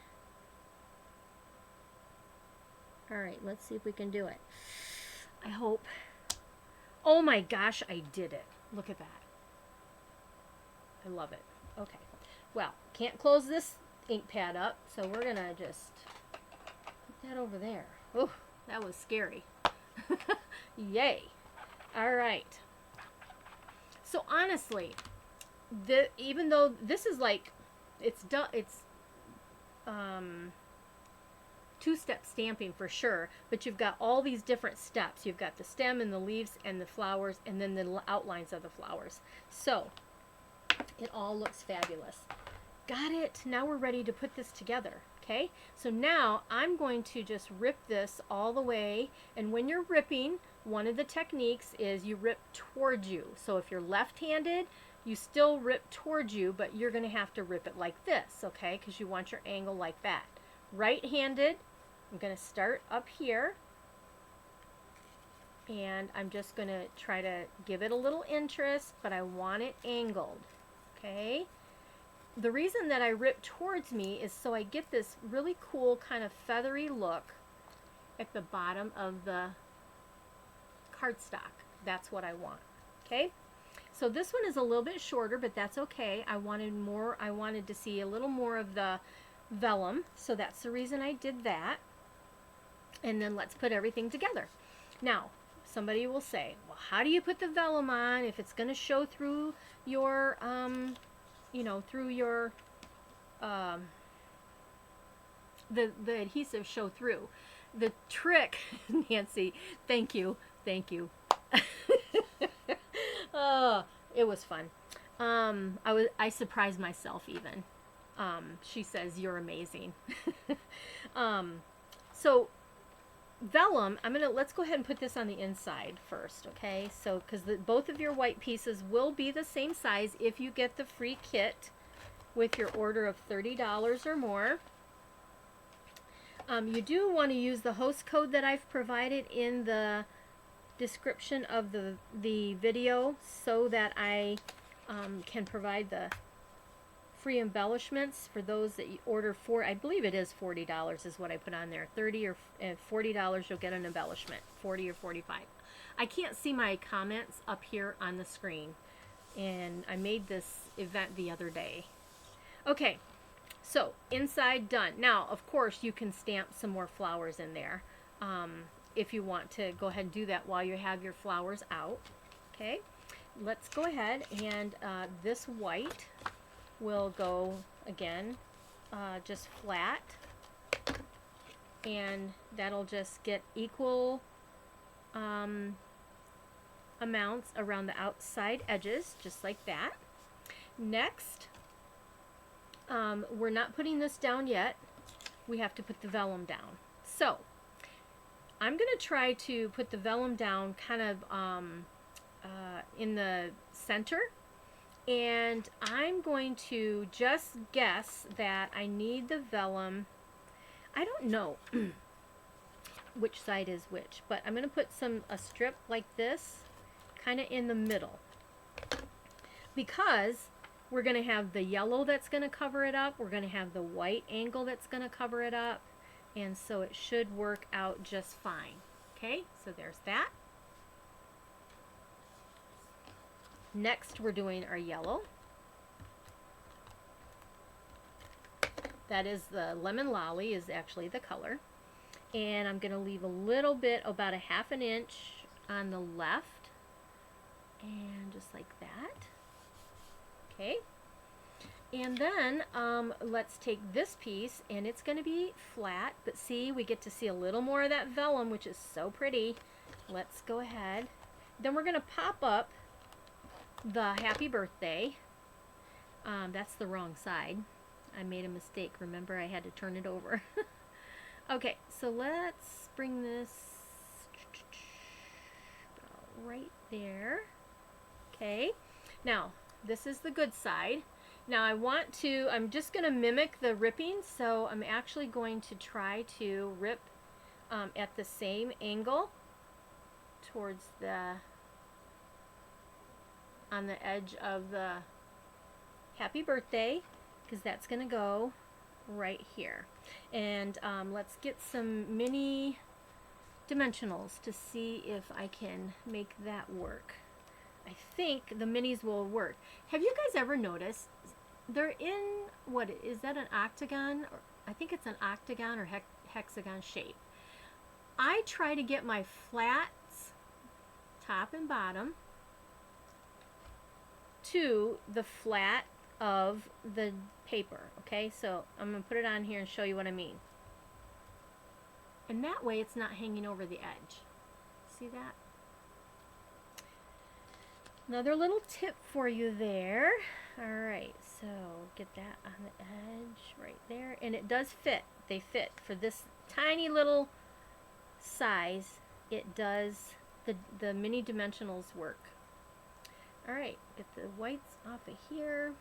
Alright, let's see if we can do it. I hope. Oh my gosh, I did it. Look at that. I love it. Okay. Well, can't close this ink pad up, so we're going to just put that over there. Oh, that was scary. Yay. Alright. So honestly, even though this is like, it's two-step stamping for sure, but you've got all these different steps. You've got the stem and the leaves and the flowers and then the outlines of the flowers. So it all looks fabulous. Got it. Now we're ready to put this together. Okay, so now I'm going to just rip this all the way, and when you're ripping, one of the techniques is you rip towards you. So if you're left-handed, you still rip towards you, but you're going to have to rip it like this, okay, because you want your angle like that. Right-handed, I'm going to start up here, and I'm just going to try to give it a little interest, but I want it angled, okay? The reason that I rip towards me is so I get this really cool kind of feathery look at the bottom of the cardstock. That's what I want. Okay? So this one is a little bit shorter, but that's okay. I wanted to see a little more of the vellum, so that's the reason I did that. And then let's put everything together. Now, somebody will say, well, how do you put the vellum on if it's going to show through your through your the adhesive show through. The trick, Nancy, thank you. Oh, it was fun. I surprised myself even. She says you're amazing. So vellum, let's go ahead and put this on the inside first, okay? So, because both of your white pieces will be the same size if you get the free kit with your order of $30 or more. You do want to use the host code that I've provided in the description of the video so that I can provide the free embellishments for those that you order for. I believe it is $40 is what I put on there. $30 or $40 you'll get an embellishment. 40 or 45. I can't see my comments up here on the screen, and I made this event the other day. Okay, so inside done. Now, of course, you can stamp some more flowers in there if you want to go ahead and do that while you have your flowers out. Okay, let's go ahead and this white will go again just flat, and that'll just get equal amounts around the outside edges, just like that. Next, we're not putting this down yet. We have to put the vellum down. So I'm going to try to put the vellum down kind of in the center, and I'm going to just guess that I need the vellum. I don't know which side is which, but I'm going to put a strip like this kind of in the middle, because we're going to have the yellow that's going to cover it up. We're going to have the white angle that's going to cover it up, and so it should work out just fine. Okay, so there's that. Next, we're doing our yellow. That is the lemon lolly is actually the color. And I'm going to leave a little bit, about a ½ inch on the left. And just like that. Okay. And then let's take this piece, and it's going to be flat. But see, we get to see a little more of that vellum, which is so pretty. Let's go ahead. Then we're going to pop up the happy birthday. That's the wrong side. I made a mistake. Remember, I had to turn it over. Okay, so let's bring this right there. Okay, now this is the good side. Now I'm just going to mimic the ripping, so I'm actually going to try to rip at the same angle towards on the edge of the happy birthday, because that's going to go right here. And let's get some mini dimensionals to see if I can make that work. I think the minis will work. Have you guys ever noticed they're in, what is that, an octagon? Or I think it's an octagon or hexagon shape. I try to get my flats, top and bottom, to the flat of the paper. Okay, so I'm going to put it on here and show you what I mean. And that way it's not hanging over the edge. See that? Another little tip for you there. Alright, so get that on the edge right there. And it does fit. They fit. For this tiny little size, it does, the mini dimensionals work. Alright, get the whites off of here.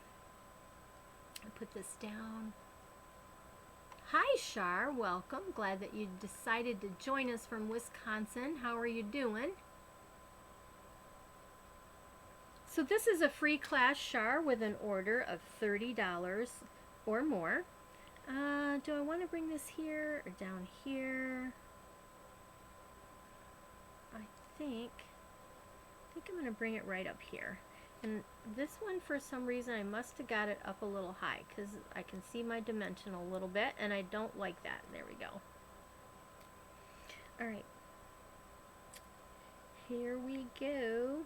Put this down. Hi Shar, welcome. Glad that you decided to join us from Wisconsin. How are you doing? So this is a free class, Shar, with an order of $30 or more. Do I want to bring this here or down here? I think I'm going to bring it right up here. And this one, for some reason, I must have got it up a little high, because I can see my dimension a little bit, and I don't like that. There we go. Alright. Here we go.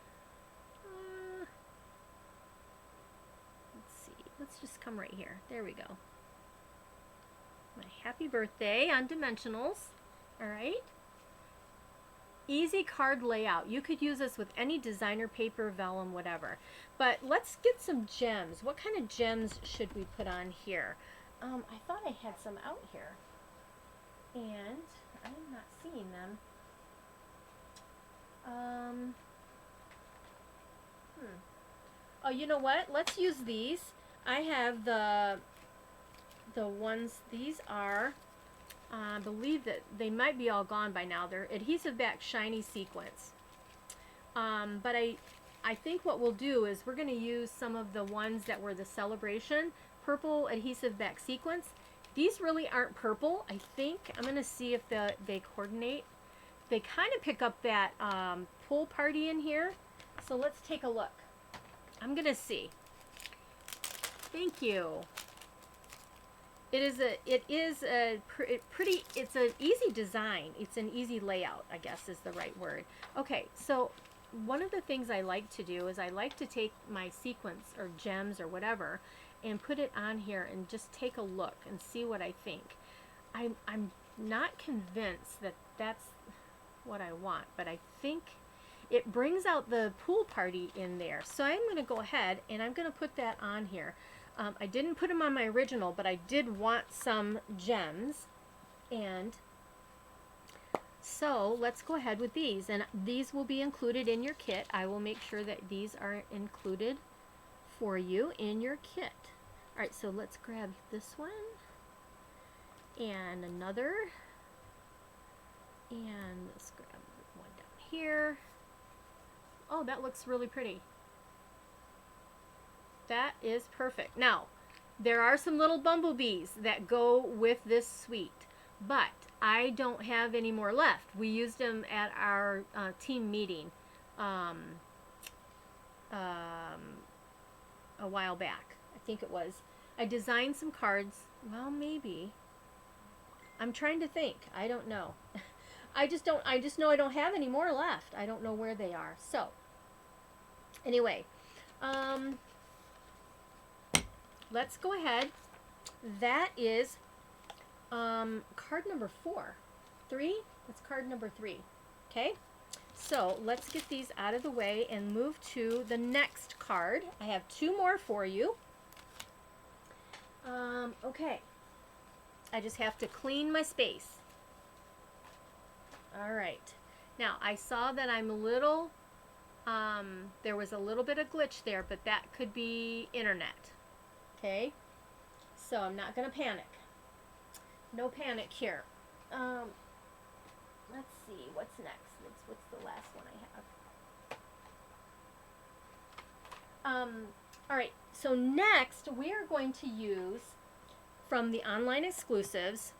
Let's see. Let's just come right here. There we go. My happy birthday on dimensionals. Alright. Easy card layout. You could use this with any designer paper, vellum, whatever. But let's get some gems. What kind of gems should we put on here? I thought I had some out here, and I'm not seeing them. Oh, you know what? Let's use these. I have the ones. These are, I believe that they might be all gone by now. They're adhesive back shiny sequins. But I I think what we'll do is we're going to use some of the ones that were the Celebration purple adhesive back sequence. These really aren't purple. I think I'm going to see if they coordinate. They kind of pick up that pool party in here. So let's take a look. I'm going to see. Thank you. It's an easy design. It's an easy layout, I guess is the right word. Okay, so one of the things I like to do is I like to take my sequence or gems or whatever and put it on here and just take a look and see what I think. I'm not convinced that that's what I want, but I think it brings out the pool party in there. So I'm going to go ahead and I'm going to put that on here. I didn't put them on my original, but I did want some gems. And so let's go ahead with these. And these will be included in your kit. I will make sure that these are included for you in your kit. All right, so let's grab this one and another. And let's grab one down here. Oh, that looks really pretty. That is perfect. Now, there are some little bumblebees that go with this suite, but I don't have any more left. We used them at our team meeting a while back. I think it was. I designed some cards. Well, maybe. I'm trying to think. I don't know. I just know I don't have any more left. I don't know where they are. So, anyway, let's go ahead. That is card number 4. 3? That's card number 3. Okay? So let's get these out of the way and move to the next card. I have 2 more for you. Okay. I just have to clean my space. All right. Now, I saw that I'm a little, there was a little bit of glitch there, but that could be internet. Okay, so I'm not going to panic. No panic here. Let's see, what's next? What's the last one I have? All right, so next we are going to use from the online exclusives,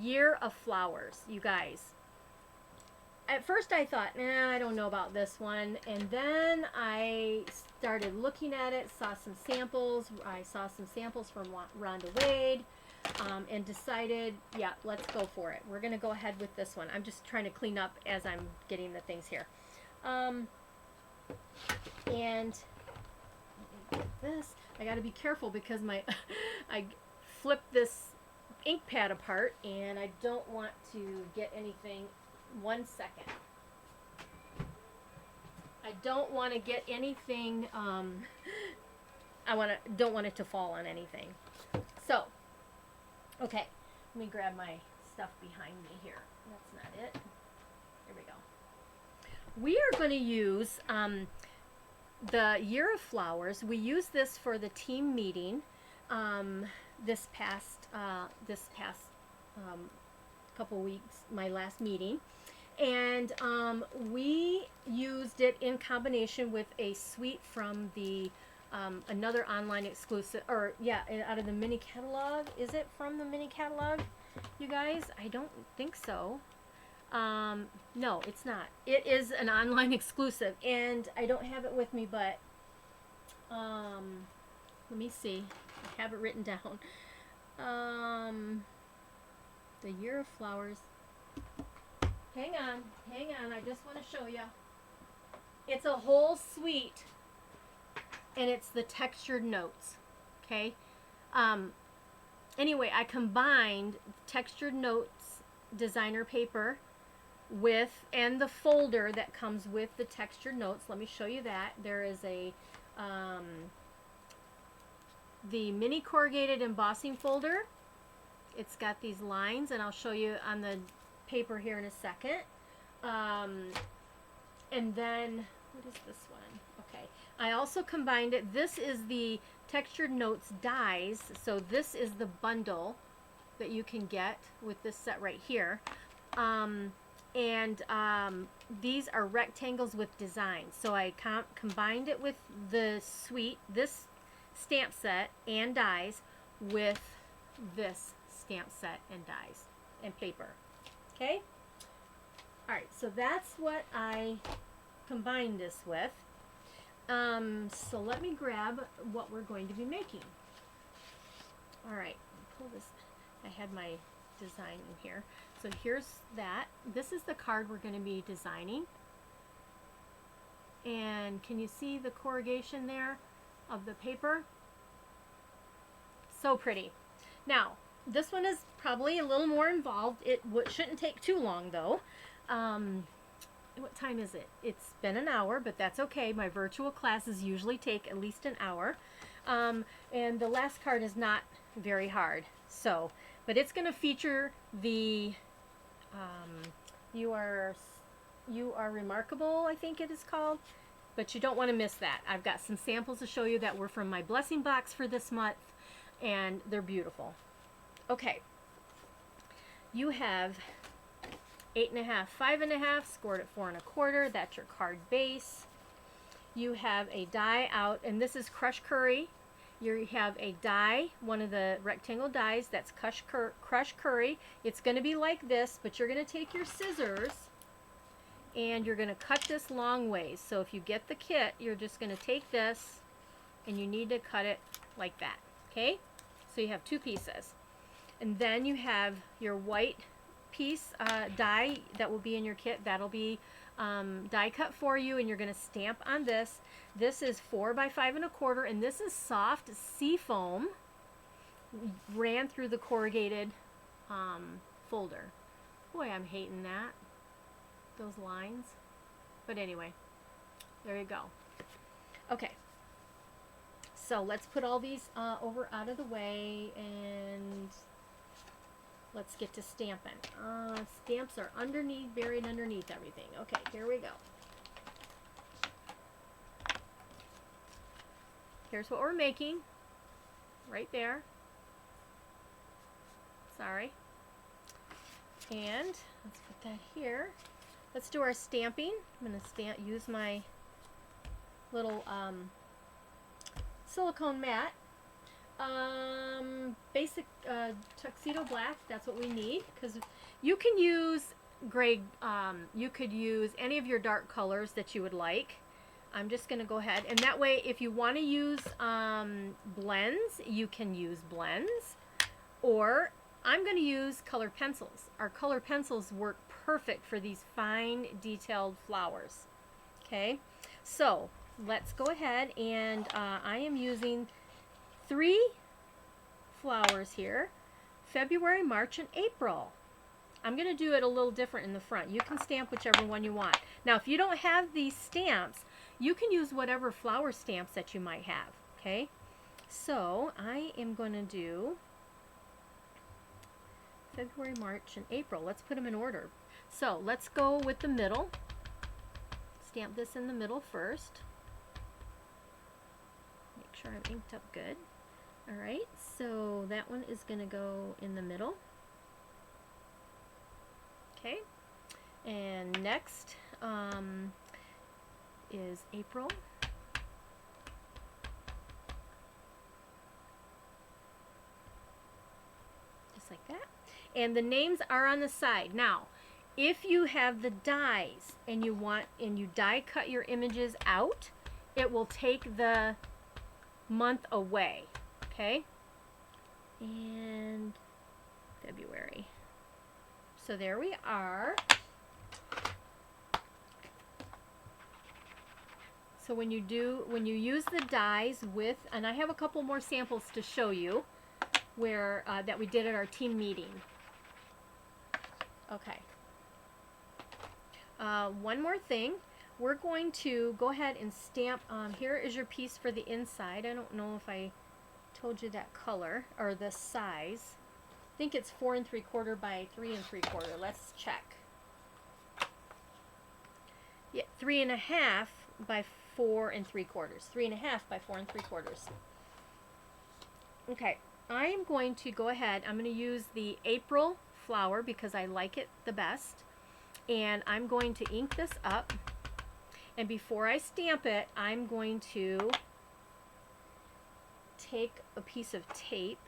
Year of Flowers, you guys. At first I thought, nah, I don't know about this one. And then I started looking at it, saw some samples. I saw some samples from Rhonda Wade and decided, yeah, let's go for it. We're going to go ahead with this one. I'm just trying to clean up as I'm getting the things here. And this, I got to be careful because I flipped this ink pad apart and I don't want to get anything. 1 second. I don't want to get anything, don't want it to fall on anything. So, okay, let me grab my stuff behind me here. That's not it. Here we go. We are going to use the Year of Flowers. We used this for the team meeting this past couple weeks, my last meeting. And we used it in combination with a suite from the another online exclusive, or yeah, out of the mini catalog. Is it from the mini catalog, you guys? I don't think so. No, it's not. It is an online exclusive, and I don't have it with me, but let me see. I have it written down. The Year of Flowers. Hang on, I just want to show you. It's a whole suite, and it's the textured notes, okay? Anyway, I combined textured notes designer paper and the folder that comes with the textured notes. Let me show you that. There is a, the mini corrugated embossing folder. It's got these lines, and I'll show you on the paper here in a second. And then, what is this one? Okay, I also combined it. This is the textured notes dies, so this is the bundle that you can get with this set right here. And these are rectangles with designs. So I combined it with this stamp set and dies with this stamp set and dies and paper. Okay? Alright, so that's what I combined this with. So let me grab what we're going to be making. Alright, pull this. I had my design in here. So here's that. This is the card we're going to be designing. And can you see the corrugation there of the paper? So pretty. Now, this one is probably a little more involved. It shouldn't take too long though. What time is it? It's been an hour, but that's okay. My virtual classes usually take at least an hour. And the last card is not very hard. So, but it's going to feature the you are remarkable, I think it is called. But you don't want to miss that. I've got some samples to show you that were from my blessing box for this month, and they're beautiful. Okay. You have 8.5, 5.5, scored at 4 1/4. That's your card base. You have a die out, and this is crushed curry. You have a die, one of the rectangle dies, that's crushed curry. It's going to be like this, but you're going to take your scissors and you're going to cut this long ways. So if you get the kit, you're just going to take this and you need to cut it like that. Okay? So you have 2 pieces. And then you have your white piece die that will be in your kit. That'll be die cut for you, and you're going to stamp on this. This is 4 by 5 1/4, and this is soft sea foam ran through the corrugated folder. Boy, I'm hating that, those lines. But anyway, there you go. Okay, so let's put all these over out of the way, and let's get to stamping. Stamps are underneath, buried underneath everything. Okay, here we go. Here's what we're making. Right there. Sorry. And let's put that here. Let's do our stamping. I'm going to use my little silicone mat. Basic tuxedo black, that's what we need, because you can use gray, you could use any of your dark colors that you would like. I'm just going to go ahead, and that way if you want to use blends, you can use blends, or I'm going to use colored pencils. Our colored pencils work perfect for these fine detailed flowers. Okay, so let's go ahead, and I am using 3 flowers here: February, March, and April. I'm going to do it a little different in the front. You can stamp whichever one you want. Now, if you don't have these stamps, you can use whatever flower stamps that you might have. Okay, so I am going to do February, March, and April. Let's put them in order. So let's go with the middle. Stamp this in the middle first. Make sure I'm inked up good. Alright, so that one is going to go in the middle. Okay, and next is April. Just like that. And the names are on the side. Now, if you have the dies and you die cut your images out, it will take the month away. Okay, and February. So there we are. So when you use the dies with, and I have a couple more samples to show you where that we did at our team meeting. Okay. One more thing. We're going to go ahead and stamp. Here is your piece for the inside. I don't know if I told you that color or the size. I think it's 4 3/4 by 3 3/4. Let's check. Yeah, 3.5 by 4 3/4. 3.5 by 4 3/4. Okay, I am going to go ahead. I'm going to use the April flower because I like it the best. And I'm going to ink this up. And before I stamp it, I'm going to take a piece of tape.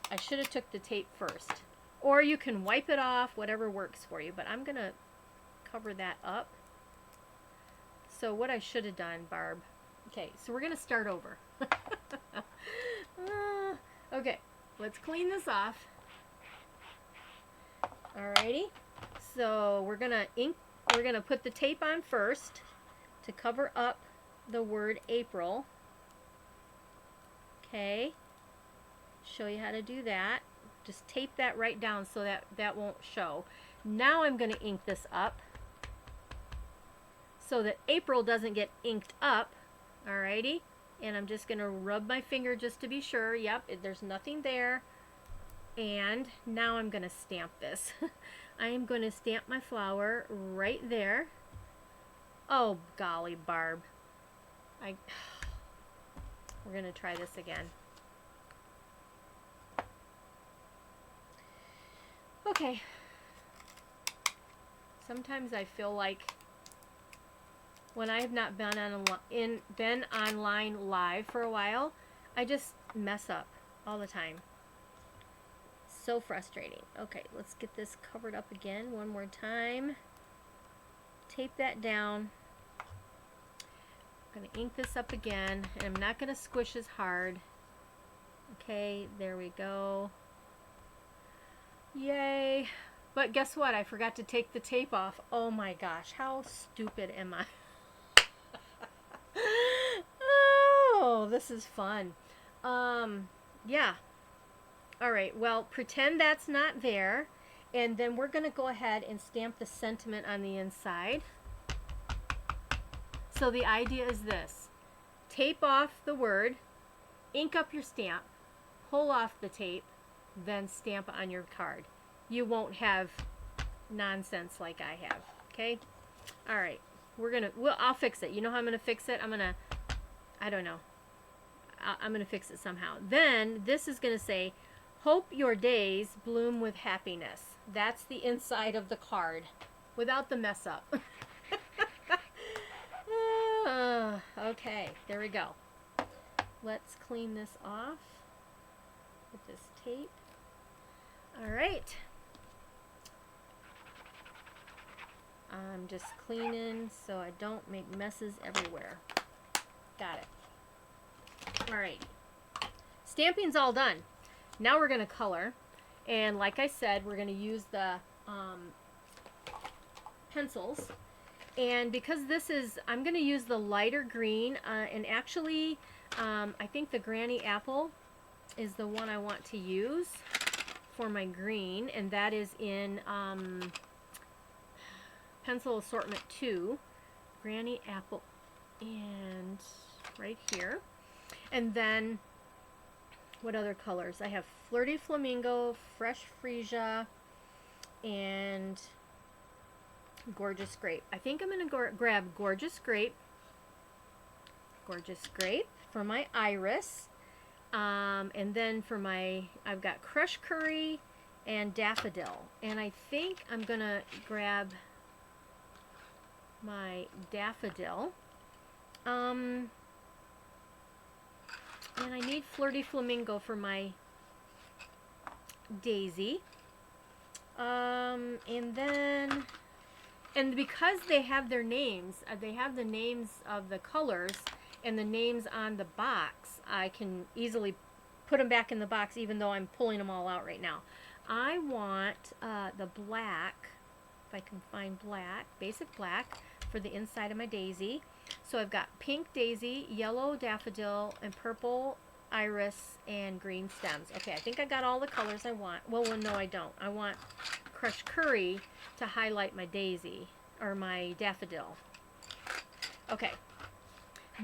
I should have took the tape first. Or you can wipe it off, whatever works for you. But I'm going to cover that up. So what I should have done, Barb. Okay, so we're going to start over. Okay, let's clean this off. Alrighty. So we're going to put the tape on first to cover up the word April. Okay. Show you how to do that. Just tape that right down so that won't show. Now I'm going to ink this up so that April doesn't get inked up. Alrighty. And I'm just going to rub my finger just to be sure. Yep, there's nothing there. And now I'm going to stamp this. I am going to stamp my flower right there. Oh, golly, Barb. We're going to try this again. Okay. Sometimes I feel like when I have not been online live for a while, I just mess up all the time. So frustrating. Okay, let's get this covered up again one more time. Tape that down. I'm going to ink this up again, and I'm not going to squish as hard. Okay, there we go. Yay. But guess what? I forgot to take the tape off. Oh my gosh, how stupid am I? Oh, this is fun. Yeah. All right, well, pretend that's not there, and then we're going to go ahead and stamp the sentiment on the inside. So the idea is this. Tape off the word, ink up your stamp, pull off the tape, then stamp on your card. You won't have nonsense like I have, okay? All right, I'll fix it. You know how I'm going to fix it? I don't know. I'm going to fix it somehow. Then this is going to say, hope your days bloom with happiness. That's the inside of the card without the mess up. Okay, there we go. Let's clean this off with this tape. All right. I'm just cleaning so I don't make messes everywhere. Got it. All right. Stamping's all done. Now we're going to color. And like I said, we're going to use the pencils. And because this is, I'm going to use the lighter green. And actually, I think the Granny Apple is the one I want to use for my green. And that is in Pencil Assortment 2. Granny Apple. And right here. And then, what other colors? I have Flirty Flamingo, Fresh Freesia, and Gorgeous Grape. I think I'm going to grab Gorgeous Grape for my iris. And then for my, I've got Crush Curry and Daffodil. And I think I'm going to grab my Daffodil. And I need Flirty Flamingo for my Daisy. And then, and because they have their names, they have the names of the colors and the names on the box, I can easily put them back in the box even though I'm pulling them all out right now. I want the black, if I can find black, basic black, for the inside of my daisy. So I've got pink daisy, yellow daffodil, and purple iris, and green stems. Okay, I think I got all the colors I want. Well, no, I don't. I want Crush Curry to highlight my daisy, or my daffodil. Okay.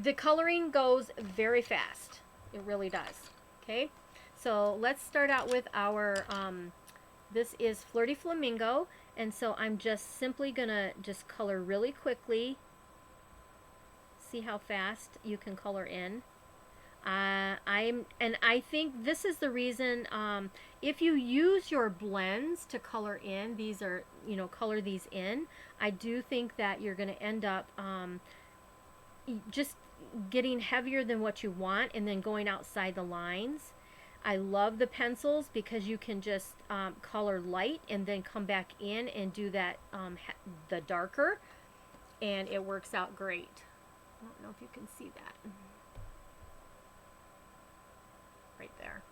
The coloring goes very fast. It really does. Okay, so let's start out with our, this is Flirty Flamingo, and so I'm just simply gonna just color really quickly. See how fast you can color in. I think this is the reason, if you use your blends to color in, these are, color these in, I do think that you're going to end up just getting heavier than what you want and then going outside the lines. I love the pencils because you can just color light and then come back in and do that, the darker, and it works out great. I don't know if you can see that. Right there.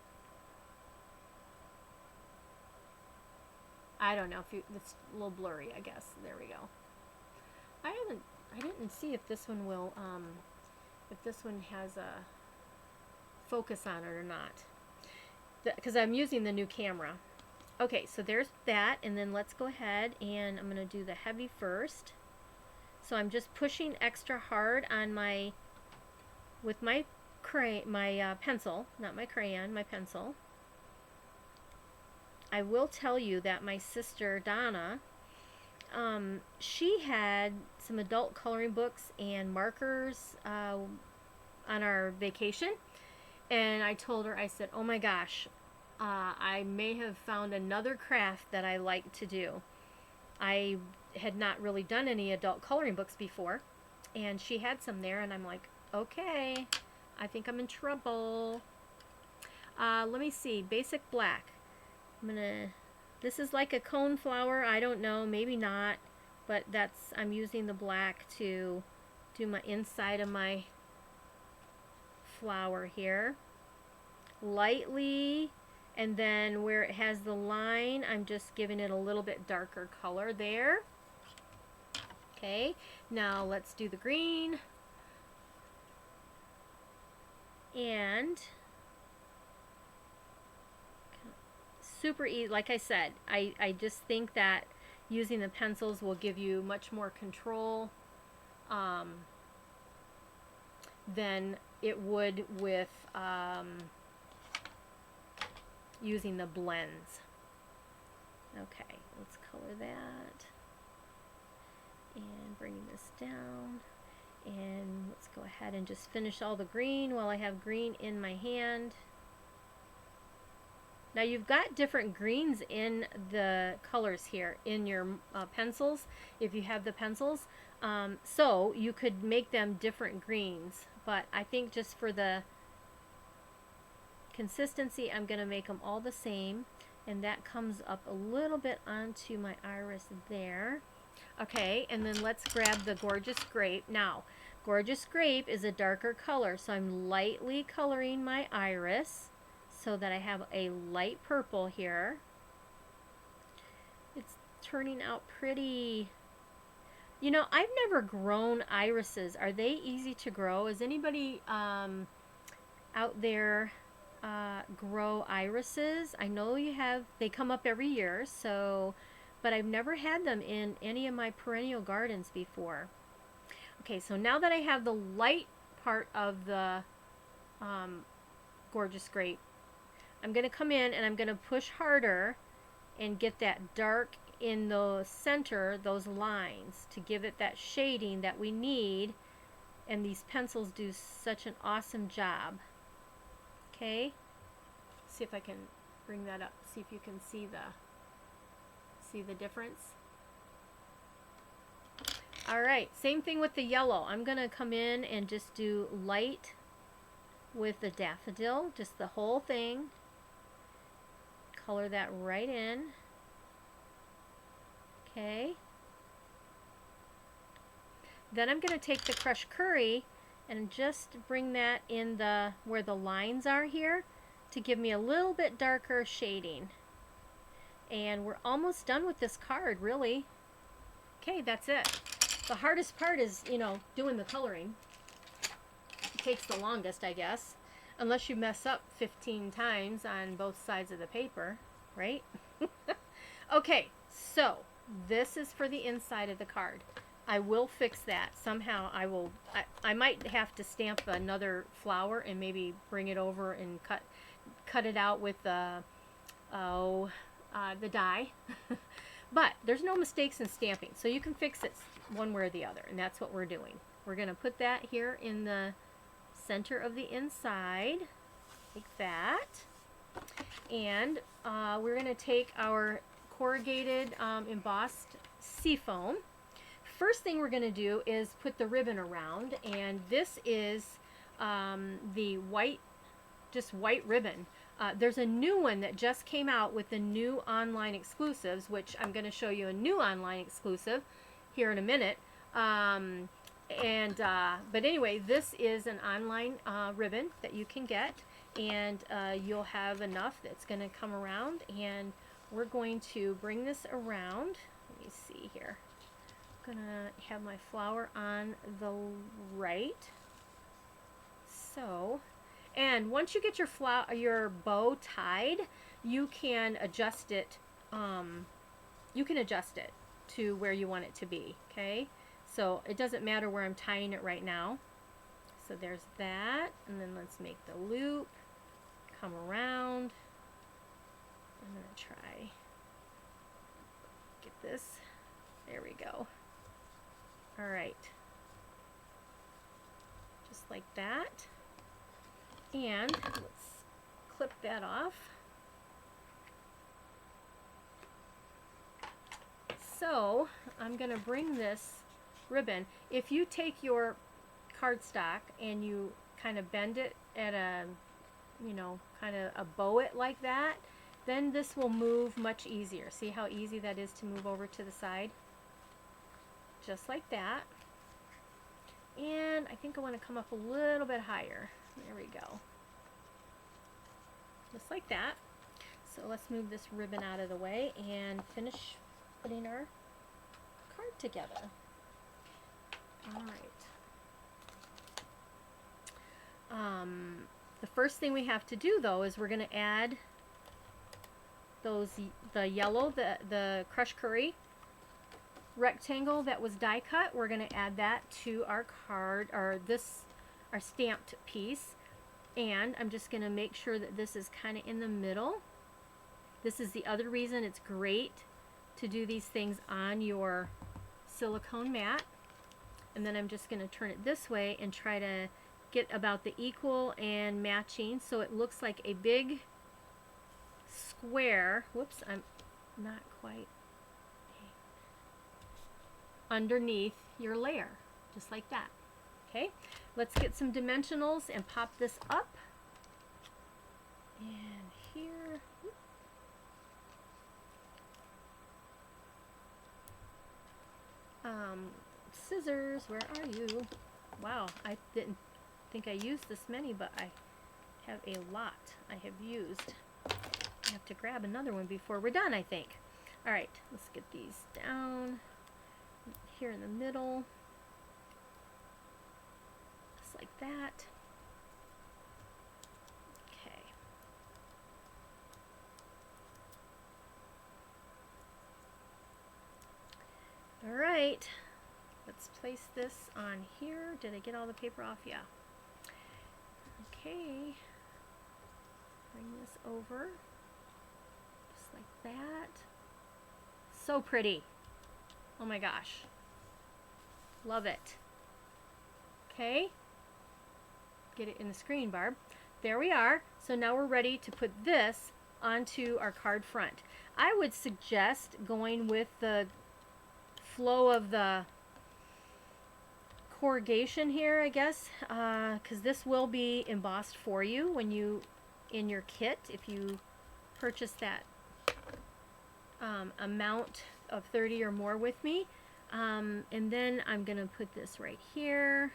I don't know if you, it's a little blurry, I guess. There we go. I didn't see if this one will, if this one has a focus on it or not, because I'm using the new camera. Okay, so there's that, and then let's go ahead and I'm going to do the heavy first. So I'm just pushing extra hard on my, with my pencil, not my crayon, my pencil. I will tell you that my sister Donna, she had some adult coloring books and markers on our vacation, and I told her, I said, oh my gosh, I may have found another craft that I like to do. I had not really done any adult coloring books before, and she had some there, and I'm like, okay, I think I'm in trouble. Let me see, basic black. This is like a cone flower, I don't know, maybe not, but I'm using the black to do my inside of my flower here. Lightly, and then where it has the line, I'm just giving it a little bit darker color there. Okay, now let's do the green. And super easy, like I said, I just think that using the pencils will give you much more control than it would with using the blends. Okay, let's color that and bring this down, and let's go ahead and just finish all the green while I have green in my hand. Now you've got different greens in the colors here in your pencils, if you have the pencils, so you could make them different greens, but I think just for the consistency I'm going to make them all the same, and that comes up a little bit onto my iris there. Okay, and then let's grab the Gorgeous Grape. Now, Gorgeous Grape is a darker color, so I'm lightly coloring my iris so that I have a light purple here. It's turning out pretty. You know, I've never grown irises. Are they easy to grow? Is anybody out there grow irises? I know you have, they come up every year, so, but I've never had them in any of my perennial gardens before. Okay, so now that I have the light part of the Gorgeous Grape, I'm going to come in and I'm going to push harder and get that dark in the center, those lines, to give it that shading that we need, and these pencils do such an awesome job. Okay, see if I can bring that up, see if you can see the difference. Alright, same thing with the yellow. I'm going to come in and just do light with the daffodil, just the whole thing. Color that right in. Okay. Then I'm going to take the crushed curry and just bring that in the where the lines are here to give me a little bit darker shading. And we're almost done with this card, really. Okay, that's it. The hardest part is, you know, doing the coloring. It takes the longest, I guess. Unless you mess up 15 times on both sides of the paper, right? Okay, so this is for the inside of the card. I will fix that somehow. I might have to stamp another flower and maybe bring it over and cut it out with the die. But there's no mistakes in stamping, so you can fix it one way or the other, and that's what we're doing. We're going to put that here in the center of the inside, like that. And we're going to take our corrugated embossed seafoam. First thing we're going to do is put the ribbon around, and this is the white, just white ribbon. There's a new one that just came out with the new online exclusives, which I'm going to show you a new online exclusive here in a minute. But anyway, this is an online ribbon that you can get, and you'll have enough that's going to come around, and we're going to bring this around. Let me see here. I'm going to have my flower on the right. So, and once you get your bow tied, you can adjust it. You can adjust it to where you want it to be. Okay, so it doesn't matter where I'm tying it right now. So there's that, and then let's make the loop come around. I'm gonna try get this. There we go. All right, just like that. And let's clip that off. So I'm going to bring this ribbon. If you take your cardstock and you kind of bend it at a, you know, kind of a bow it like that, then this will move much easier. See how easy that is to move over to the side? Just like that. And I think I want to come up a little bit higher. There we go. Just like that. So let's move this ribbon out of the way and finish putting our card together. All right. The first thing we have to do though is we're going to add the yellow, the crushed curry rectangle that was die cut. We're going to add that to our card, or our stamped piece. And I'm just going to make sure that this is kind of in the middle. This is the other reason it's great to do these things on your silicone mat. And then I'm just going to turn it this way and try to get about the equal and matching so it looks like a big square. Whoops, I'm not quite. Underneath your layer, just like that. Okay, let's get some dimensionals and pop this up. And here, scissors, where are you? Wow, I didn't think I used this many, but I have a lot I have used. I have to grab another one before we're done, I think. All right, let's get these down here in the middle. Like that. Okay. All right. Let's place this on here. Did I get all the paper off? Yeah. Okay. Bring this over. Just like that. So pretty. Oh my gosh. Love it. Okay. Get it in the screen, Barb. There we are. So now we're ready to put this onto our card front. I would suggest going with the flow of the corrugation here, I guess, because this will be embossed for you when you, in your kit, if you purchase that amount of 30 or more with me. And then I'm going to put this right here.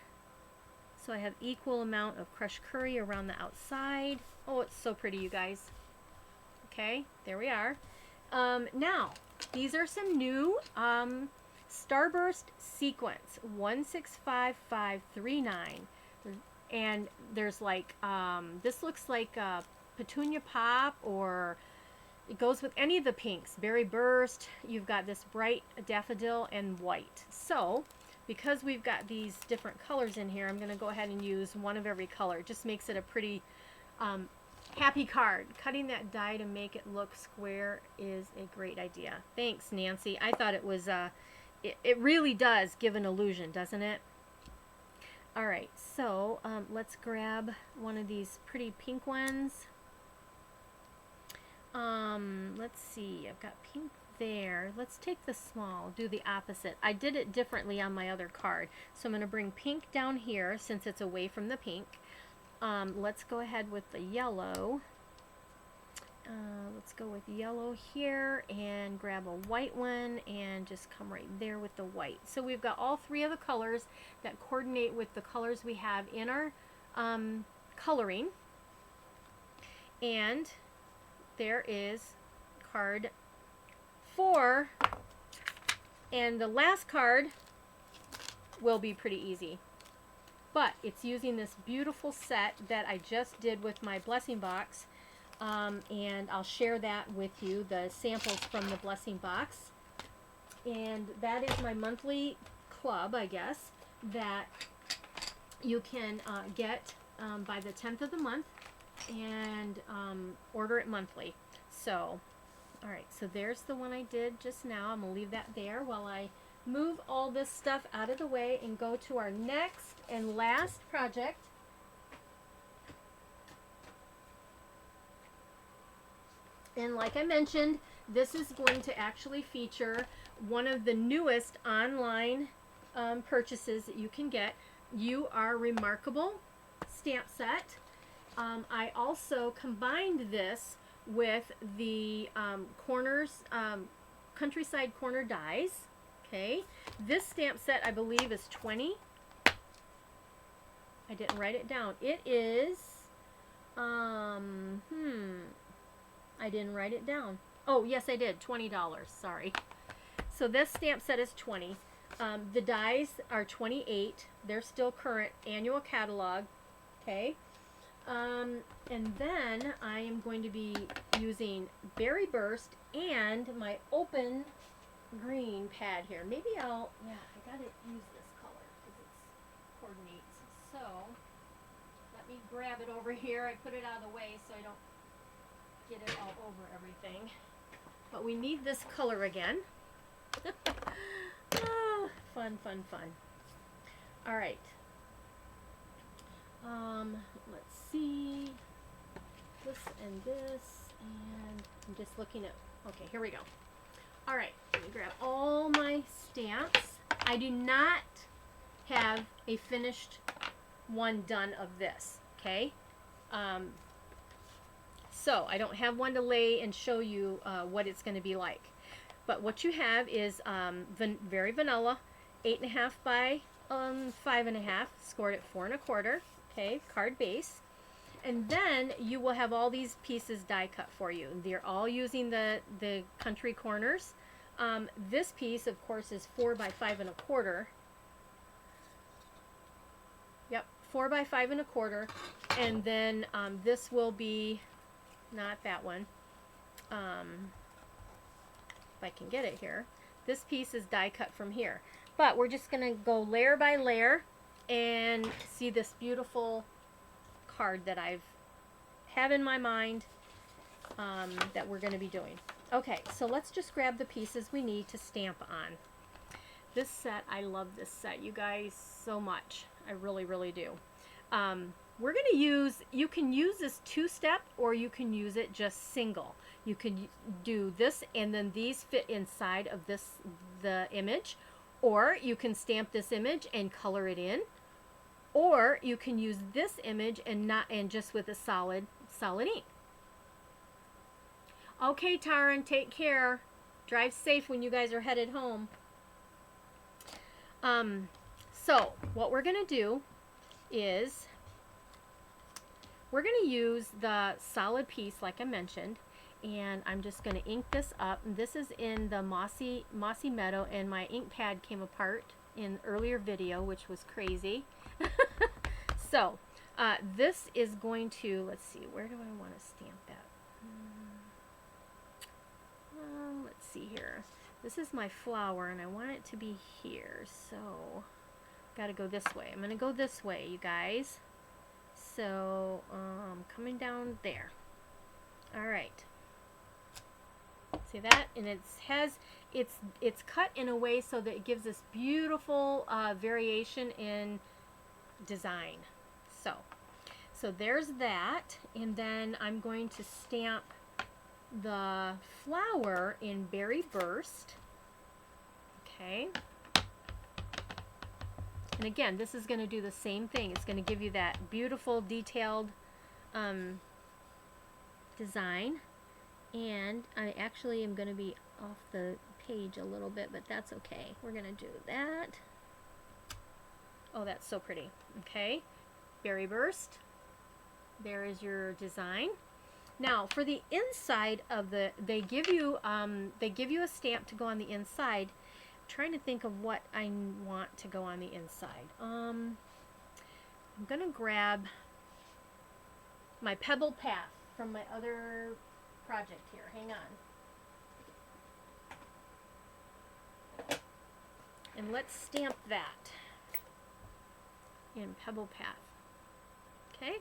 So I have equal amount of crushed curry around the outside. Oh, it's so pretty, you guys. Okay, there we are. Now, these are some new Starburst Sequence 165539. And there's like, this looks like a Petunia Pop, or it goes with any of the pinks. Berry Burst, you've got this bright daffodil and white. So, because we've got these different colors in here, I'm going to go ahead and use one of every color. It just makes it a pretty happy card. Cutting that die to make it look square is a great idea. Thanks, Nancy. I thought it was, it really does give an illusion, doesn't it? All right, so let's grab one of these pretty pink ones. Let's see, I've got pink there. Let's take the small, do the opposite. I did it differently on my other card. So I'm going to bring pink down here since it's away from the pink. Let's go ahead with the yellow. Let's go with yellow here and grab a white one and just come right there with the white. So we've got all three of the colors that coordinate with the colors we have in our coloring. And there is card 4, and the last card will be pretty easy. But it's using this beautiful set that I just did with my blessing box. And I'll share that with you, the samples from the blessing box. And that is my monthly club, I guess, that you can get by the 10th of the month and order it monthly. So, all right, so there's the one I did just now. I'm going to leave that there while I move all this stuff out of the way and go to our next and last project. And like I mentioned, this is going to actually feature one of the newest online purchases that you can get. You Are Remarkable stamp set. I also combined this with the corners, countryside corner dies. Okay, this stamp set I believe is 20. I didn't write it down. It is, I didn't write it down. Oh, yes, I did. $20. Sorry. So this stamp set is 20. The dies are 28. They're still current annual catalog. Okay. And then I am going to be using Berry Burst and my open green pad here. Maybe I'll, yeah, I gotta use this color because it coordinates. So let me grab it over here. I put it out of the way so I don't get it all over everything. But we need this color again. Oh, fun, fun, fun. All right. Let's see. This and this, and I'm just looking at, okay, here we go. All right, let me grab all my stamps. I do not have a finished one done of this, okay? So I don't have one to lay and show you what it's going to be like. But what you have is very vanilla, 8.5 by 5.5, scored at 4 1/4. Okay, card base. And then you will have all these pieces die cut for you. They're all using the country corners. This piece, of course, is 4 by 5 1/4. Yep, 4 by 5 1/4. And then this will be, not that one. If I can get it here. This piece is die cut from here. But we're just going to go layer by layer and see this beautiful card that I've have in my mind that we're going to be doing. Okay, so let's just grab the pieces we need to stamp on. This set, I love this set, you guys, so much. I really, really do. We're going to use, you can use this 2-step or you can use it just single. You can do this and then these fit inside of this, the image, or you can stamp this image and color it in, or you can use this image and just with a solid ink. Okay, Taran, take care. Drive safe when you guys are headed home. So what we're going to do is we're going to use the solid piece like I mentioned, and I'm just going to ink this up. This is in the mossy meadow, and my ink pad came apart in earlier video, which was crazy. So this is going to, let's see, where do I want to stamp that? Let's see here. This is my flower and I want it to be here, so got to go this way. I'm going to go this way, you guys. So coming down there. All right. See that? And it's cut in a way so that it gives this beautiful variation in design. So there's that, and then I'm going to stamp the flower in Berry Burst. Okay. And again, this is going to do the same thing. It's going to give you that beautiful detailed design. And I actually am going to be off the page a little bit, but that's okay. We're going to do that. Oh, that's so pretty. Okay. Berry Burst. There is your design. Now, for the inside of the, they give you a stamp to go on the inside. I'm trying to think of what I want to go on the inside. I'm gonna grab my Pebble Path from my other project here. Hang on. And let's stamp that in Pebble Path. Okay?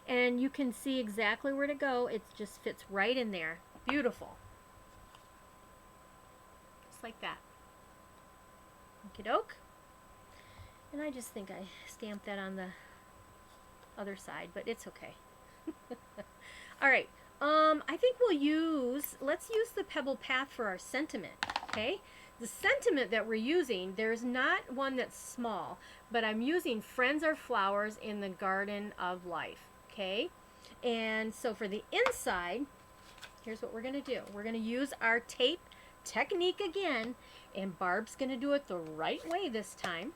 And you can see exactly where to go. It just fits right in there. Beautiful. Just like that. Okie doke. And I just think I stamped that on the other side, but it's okay. Alright. I think let's use the Pebble Path for our sentiment. Okay? The sentiment that we're using, there's not one that's small, but I'm using Friends are Flowers in the Garden of Life. Okay, and so for the inside, here's what we're going to do. We're going to use our tape technique again, and Barb's going to do it the right way this time.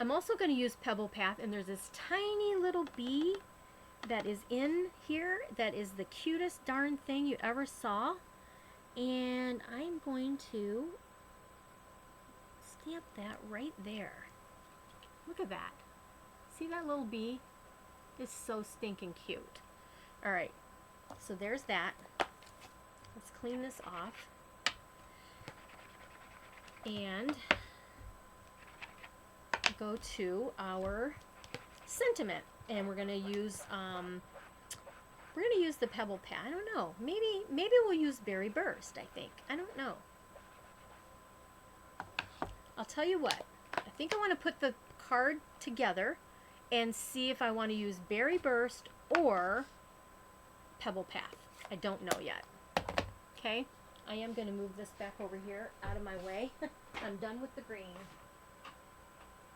I'm also going to use Pebble Path, and there's this tiny little bee that is in here that is the cutest darn thing you ever saw. And I'm going to stamp that right there. Look at that. See that little bee? It's so stinking cute. Alright, so there's that. Let's clean this off. And go to our sentiment. And we're gonna use the Pebble Path. I don't know. Maybe we'll use Berry Burst, I think. I don't know. I'll tell you what. I think I want to put the card together and see if I want to use Berry Burst or Pebble Path. I don't know yet. Okay, I am going to move this back over here out of my way. I'm done with the green.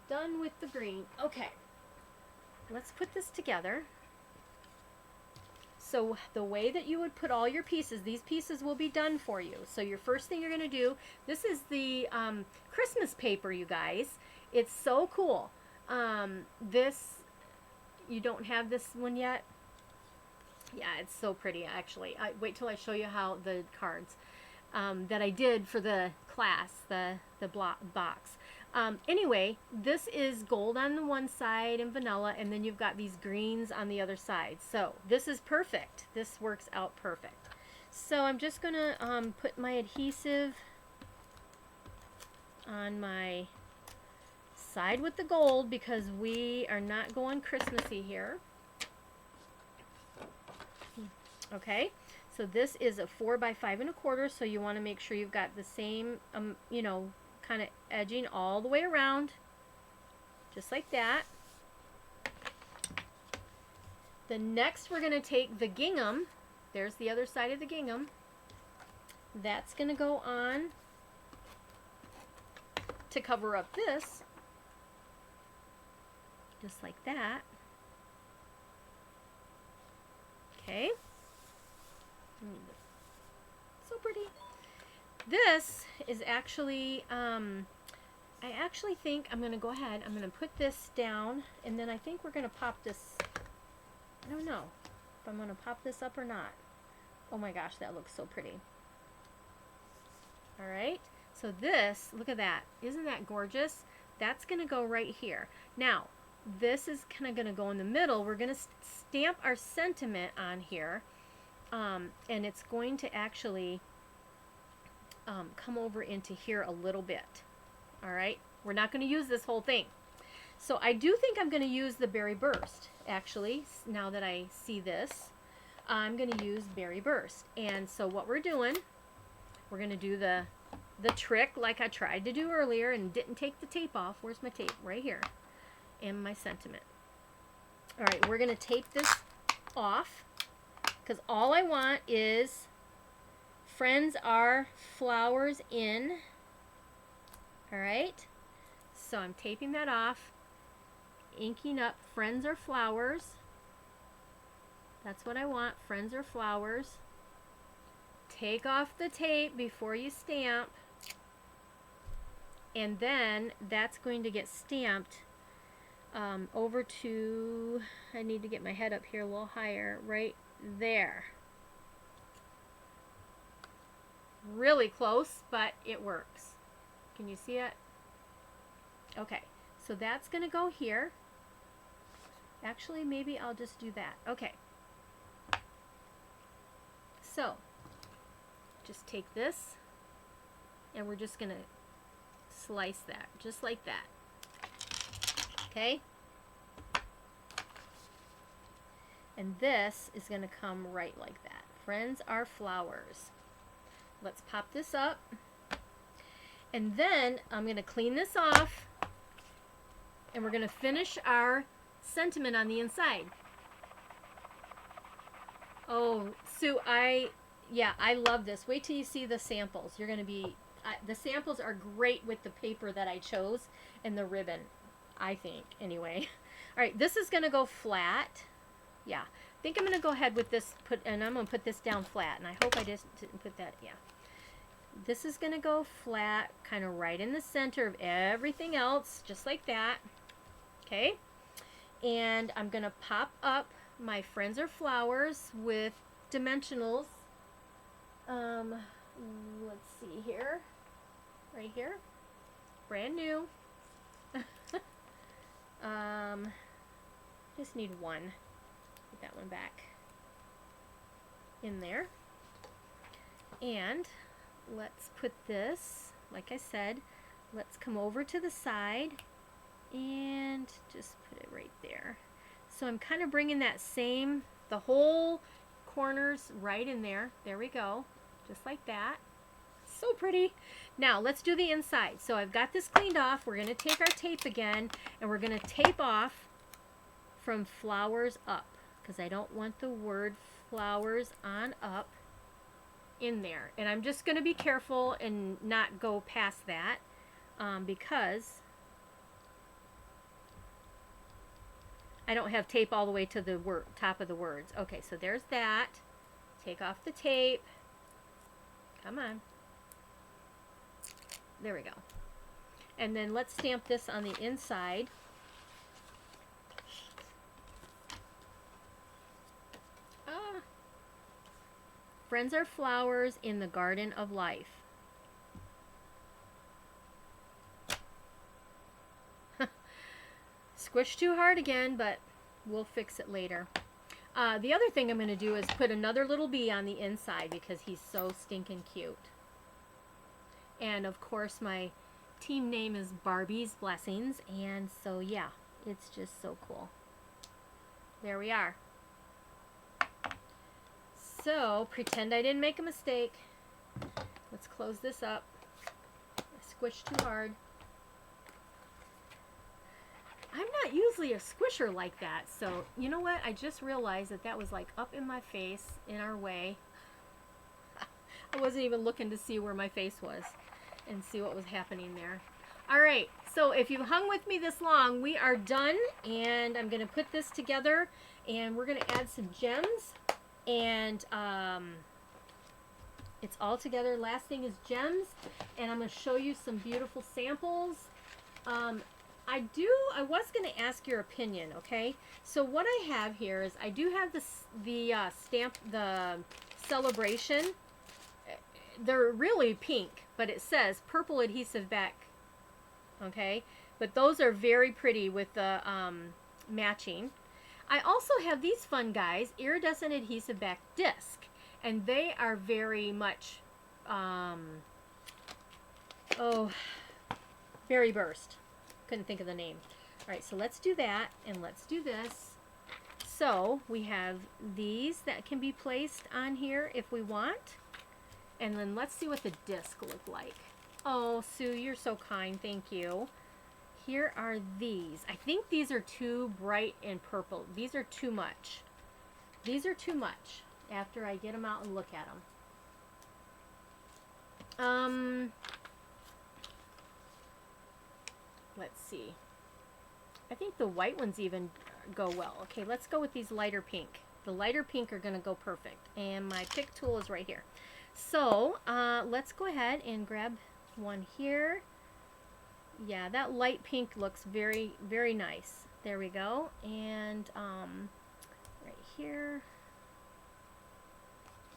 Done with the green. Okay, let's put this together. So the way that you would put all your pieces, these pieces will be done for you. So your first thing you're going to do, this is the Christmas paper, you guys. It's so cool. You don't have this one yet? Yeah, it's so pretty, actually. Wait till I show you how the cards that I did for the class, the box. Anyway, this is gold on the one side and vanilla, and then you've got these greens on the other side. So this is perfect. This works out perfect. So I'm just going to put my adhesive on my side with the gold because we are not going Christmassy here. Okay, so this is a 4 by 5 1/4, so you want to make sure you've got the same, you know, kind of edging all the way around, just like that. The next we're going to take the gingham. There's the other side of the gingham. That's going to go on to cover up this, just like that. Okay. So pretty. This is actually, I actually think I'm going to go ahead, I'm going to put this down, and then I think we're going to pop this, I don't know if I'm going to pop this up or not. Oh my gosh, that looks so pretty. Alright, so this, look at that. Isn't that gorgeous? That's going to go right here. Now, this is kind of going to go in the middle. We're going to stamp our sentiment on here, and it's going to actually come over into here a little bit. Alright, we're not going to use this whole thing. So I do think I'm going to use the Berry Burst, actually, now that I see this. I'm going to use Berry Burst. And so what we're doing, we're going to do the trick like I tried to do earlier and didn't take the tape off. Where's my tape? Right here. and my sentiment. All right, we're going to tape this off because all I want is friends are flowers in. All right, so I'm taping that off, inking up friends are flowers. That's what I want, friends are flowers. Take off the tape before you stamp, and then that's going to get stamped over to, I need to get my head up here a little higher, right there. Really close, but it works. Can you see it? Okay, so that's going to go here. Actually, maybe I'll just do that. Okay. So, just take this, and we're just going to slice that, just like that. Okay? And this is going to come right like that. Friends are flowers. Let's pop this up. And then I'm going to clean this off, and we're going to finish our sentiment on the inside. Oh, Sue, I love this. Wait till you see the samples. You're going to be, the samples are great with the paper that I chose and the ribbon, I think, anyway. All right, this is going to go flat. Yeah, I think I'm going to go ahead with this, and I'm going to put this down flat, and I hope I just didn't put that, yeah. This is going to go flat, kind of right in the center of everything else, just like that. Okay, and I'm going to pop up my friends are flowers with dimensionals. Let's see here, right here, brand new. Just need one. Put that one back in there, and let's put this, like I said, let's come over to the side and just put it right there. So I'm kind of bringing that same, the whole corners right in there. There we go, just like that. So pretty. Now let's do the inside. So I've got this cleaned off. We're going to take our tape again, and we're going to tape off from flowers up, because I don't want the word flowers on up in there. And I'm just going to be careful and not go past that because I don't have tape all the way to the top of the words. Okay, so there's that. Take off the tape. Come on. There we go. And then let's stamp this on the inside. Friends are flowers in the garden of life. Squish too hard again, but we'll fix it later. The other thing I'm going to do is put another little bee on the inside because he's so stinking cute. And of course my team name is Barbie's Blessings, and so yeah, it's just so cool. There we are. So pretend I didn't make a mistake. Let's close this up. I squished too hard. I'm not usually a squisher like that, so you know what? I just realized that that was like up in my face, in our way. I wasn't even looking to see where my face was and see what was happening there. All right, so if you've hung with me this long, we are done, and I'm going to put this together, and we're going to add some gems, and it's all together. Last thing is gems, and I'm going to show you some beautiful samples. I was going to ask your opinion, okay? So what I have here is I do have the stamp, the celebration. They're really pink, but it says purple adhesive back, okay? But those are very pretty with the matching. I also have these fun guys, iridescent adhesive back disc, and they are very much, Berry Burst. Couldn't think of the name. All right, so let's do that, and let's do this. So we have these that can be placed on here if we want, and then let's see what the disc look like. Oh, Sue, you're so kind. Thank you. here are these. I think these are too bright and purple. These are too much. These are too much after I get them out and look at them. Let's see. I think the white ones even go well. Okay, let's go with these lighter pink. The lighter pink are going to go perfect. And my pick tool is right here. So, let's go ahead and grab one here. Yeah, that light pink looks very, very nice. There we go. And right here.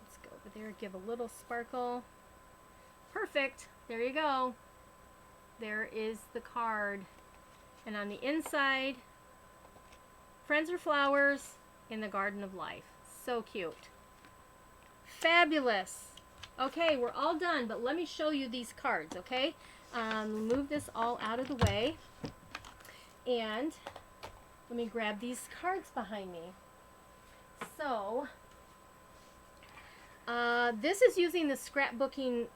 Let's go over there, give a little sparkle. Perfect. There you go. There is the card. And on the inside, friends or flowers in the garden of life. So cute. Fabulous. Okay, we're all done, but let me show you these cards, okay? Move this all out of the way. And let me grab these cards behind me. So, this is using the scrapbooking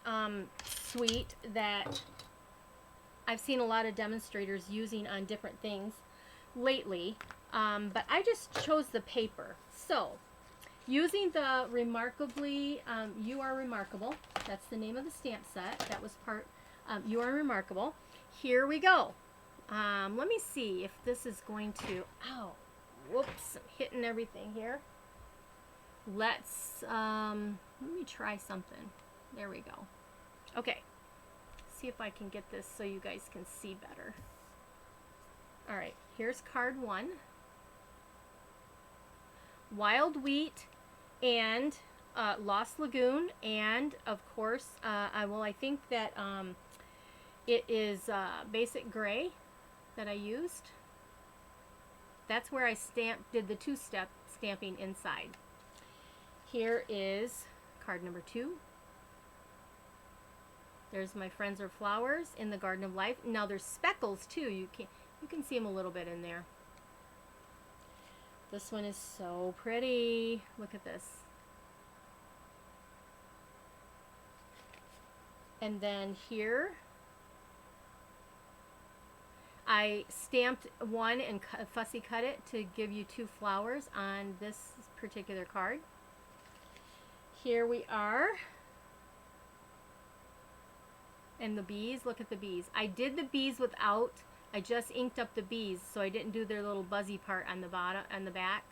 suite that I've seen a lot of demonstrators using on different things lately, but I just chose the paper. So, using the Remarkably, You Are Remarkable, that's the name of the stamp set, that was part, You Are Remarkable. Here we go. Let me see if this is going to, ow, whoops, I'm hitting everything here. Let's, let me try something. There we go. Okay. See if I can get this so you guys can see better. All right, here's card 1. Wild Wheat and Lost Lagoon, and of course, I think that it is Basic Gray that I used. That's where I did the 2-step stamping inside. Here is card number 2. There's my friends or flowers in the garden of life. Now there's speckles too. You can see them a little bit in there. This one is so pretty. Look at this. And then here, I stamped one and fussy cut it to give you 2 flowers on this particular card. Here we are. And the bees, look at the bees. I did the bees without, I just inked up the bees, so I didn't do their little buzzy part on the bottom and the back.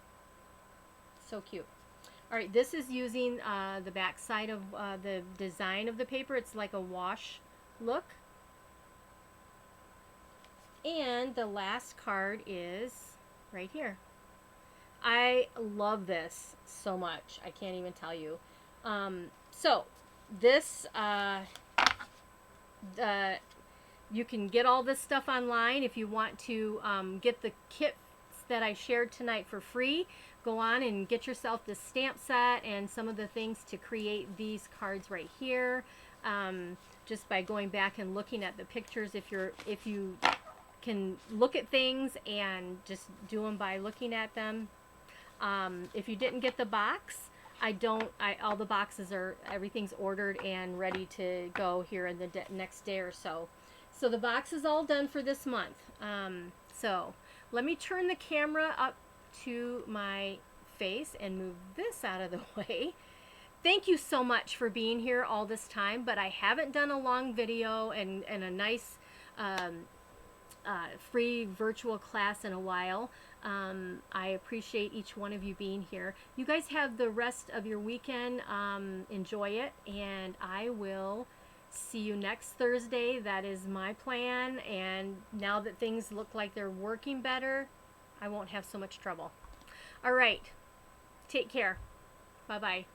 So cute. All right, this is using the back side of the design of the paper. It's like a wash look. And the last card is right here. I love this so much. I can't even tell you. So this, you can get all this stuff online. If you want to get the kits that I shared tonight for free, go on and get yourself this stamp set and some of the things to create these cards right here, just by going back and looking at the pictures. If you can look at things and just do them by looking at them. If you didn't get the box, all the boxes everything's ordered and ready to go here in the next day or so. So the box is all done for this month. So let me turn the camera up to my face and move this out of the way. Thank you so much for being here all this time, but I haven't done a long video and a nice free virtual class in a while. I appreciate each one of you being here. You guys have the rest of your weekend. Enjoy it, and I will see you next Thursday. That is my plan, and now that things look like they're working better, I won't have so much trouble. All right, take care. Bye-bye.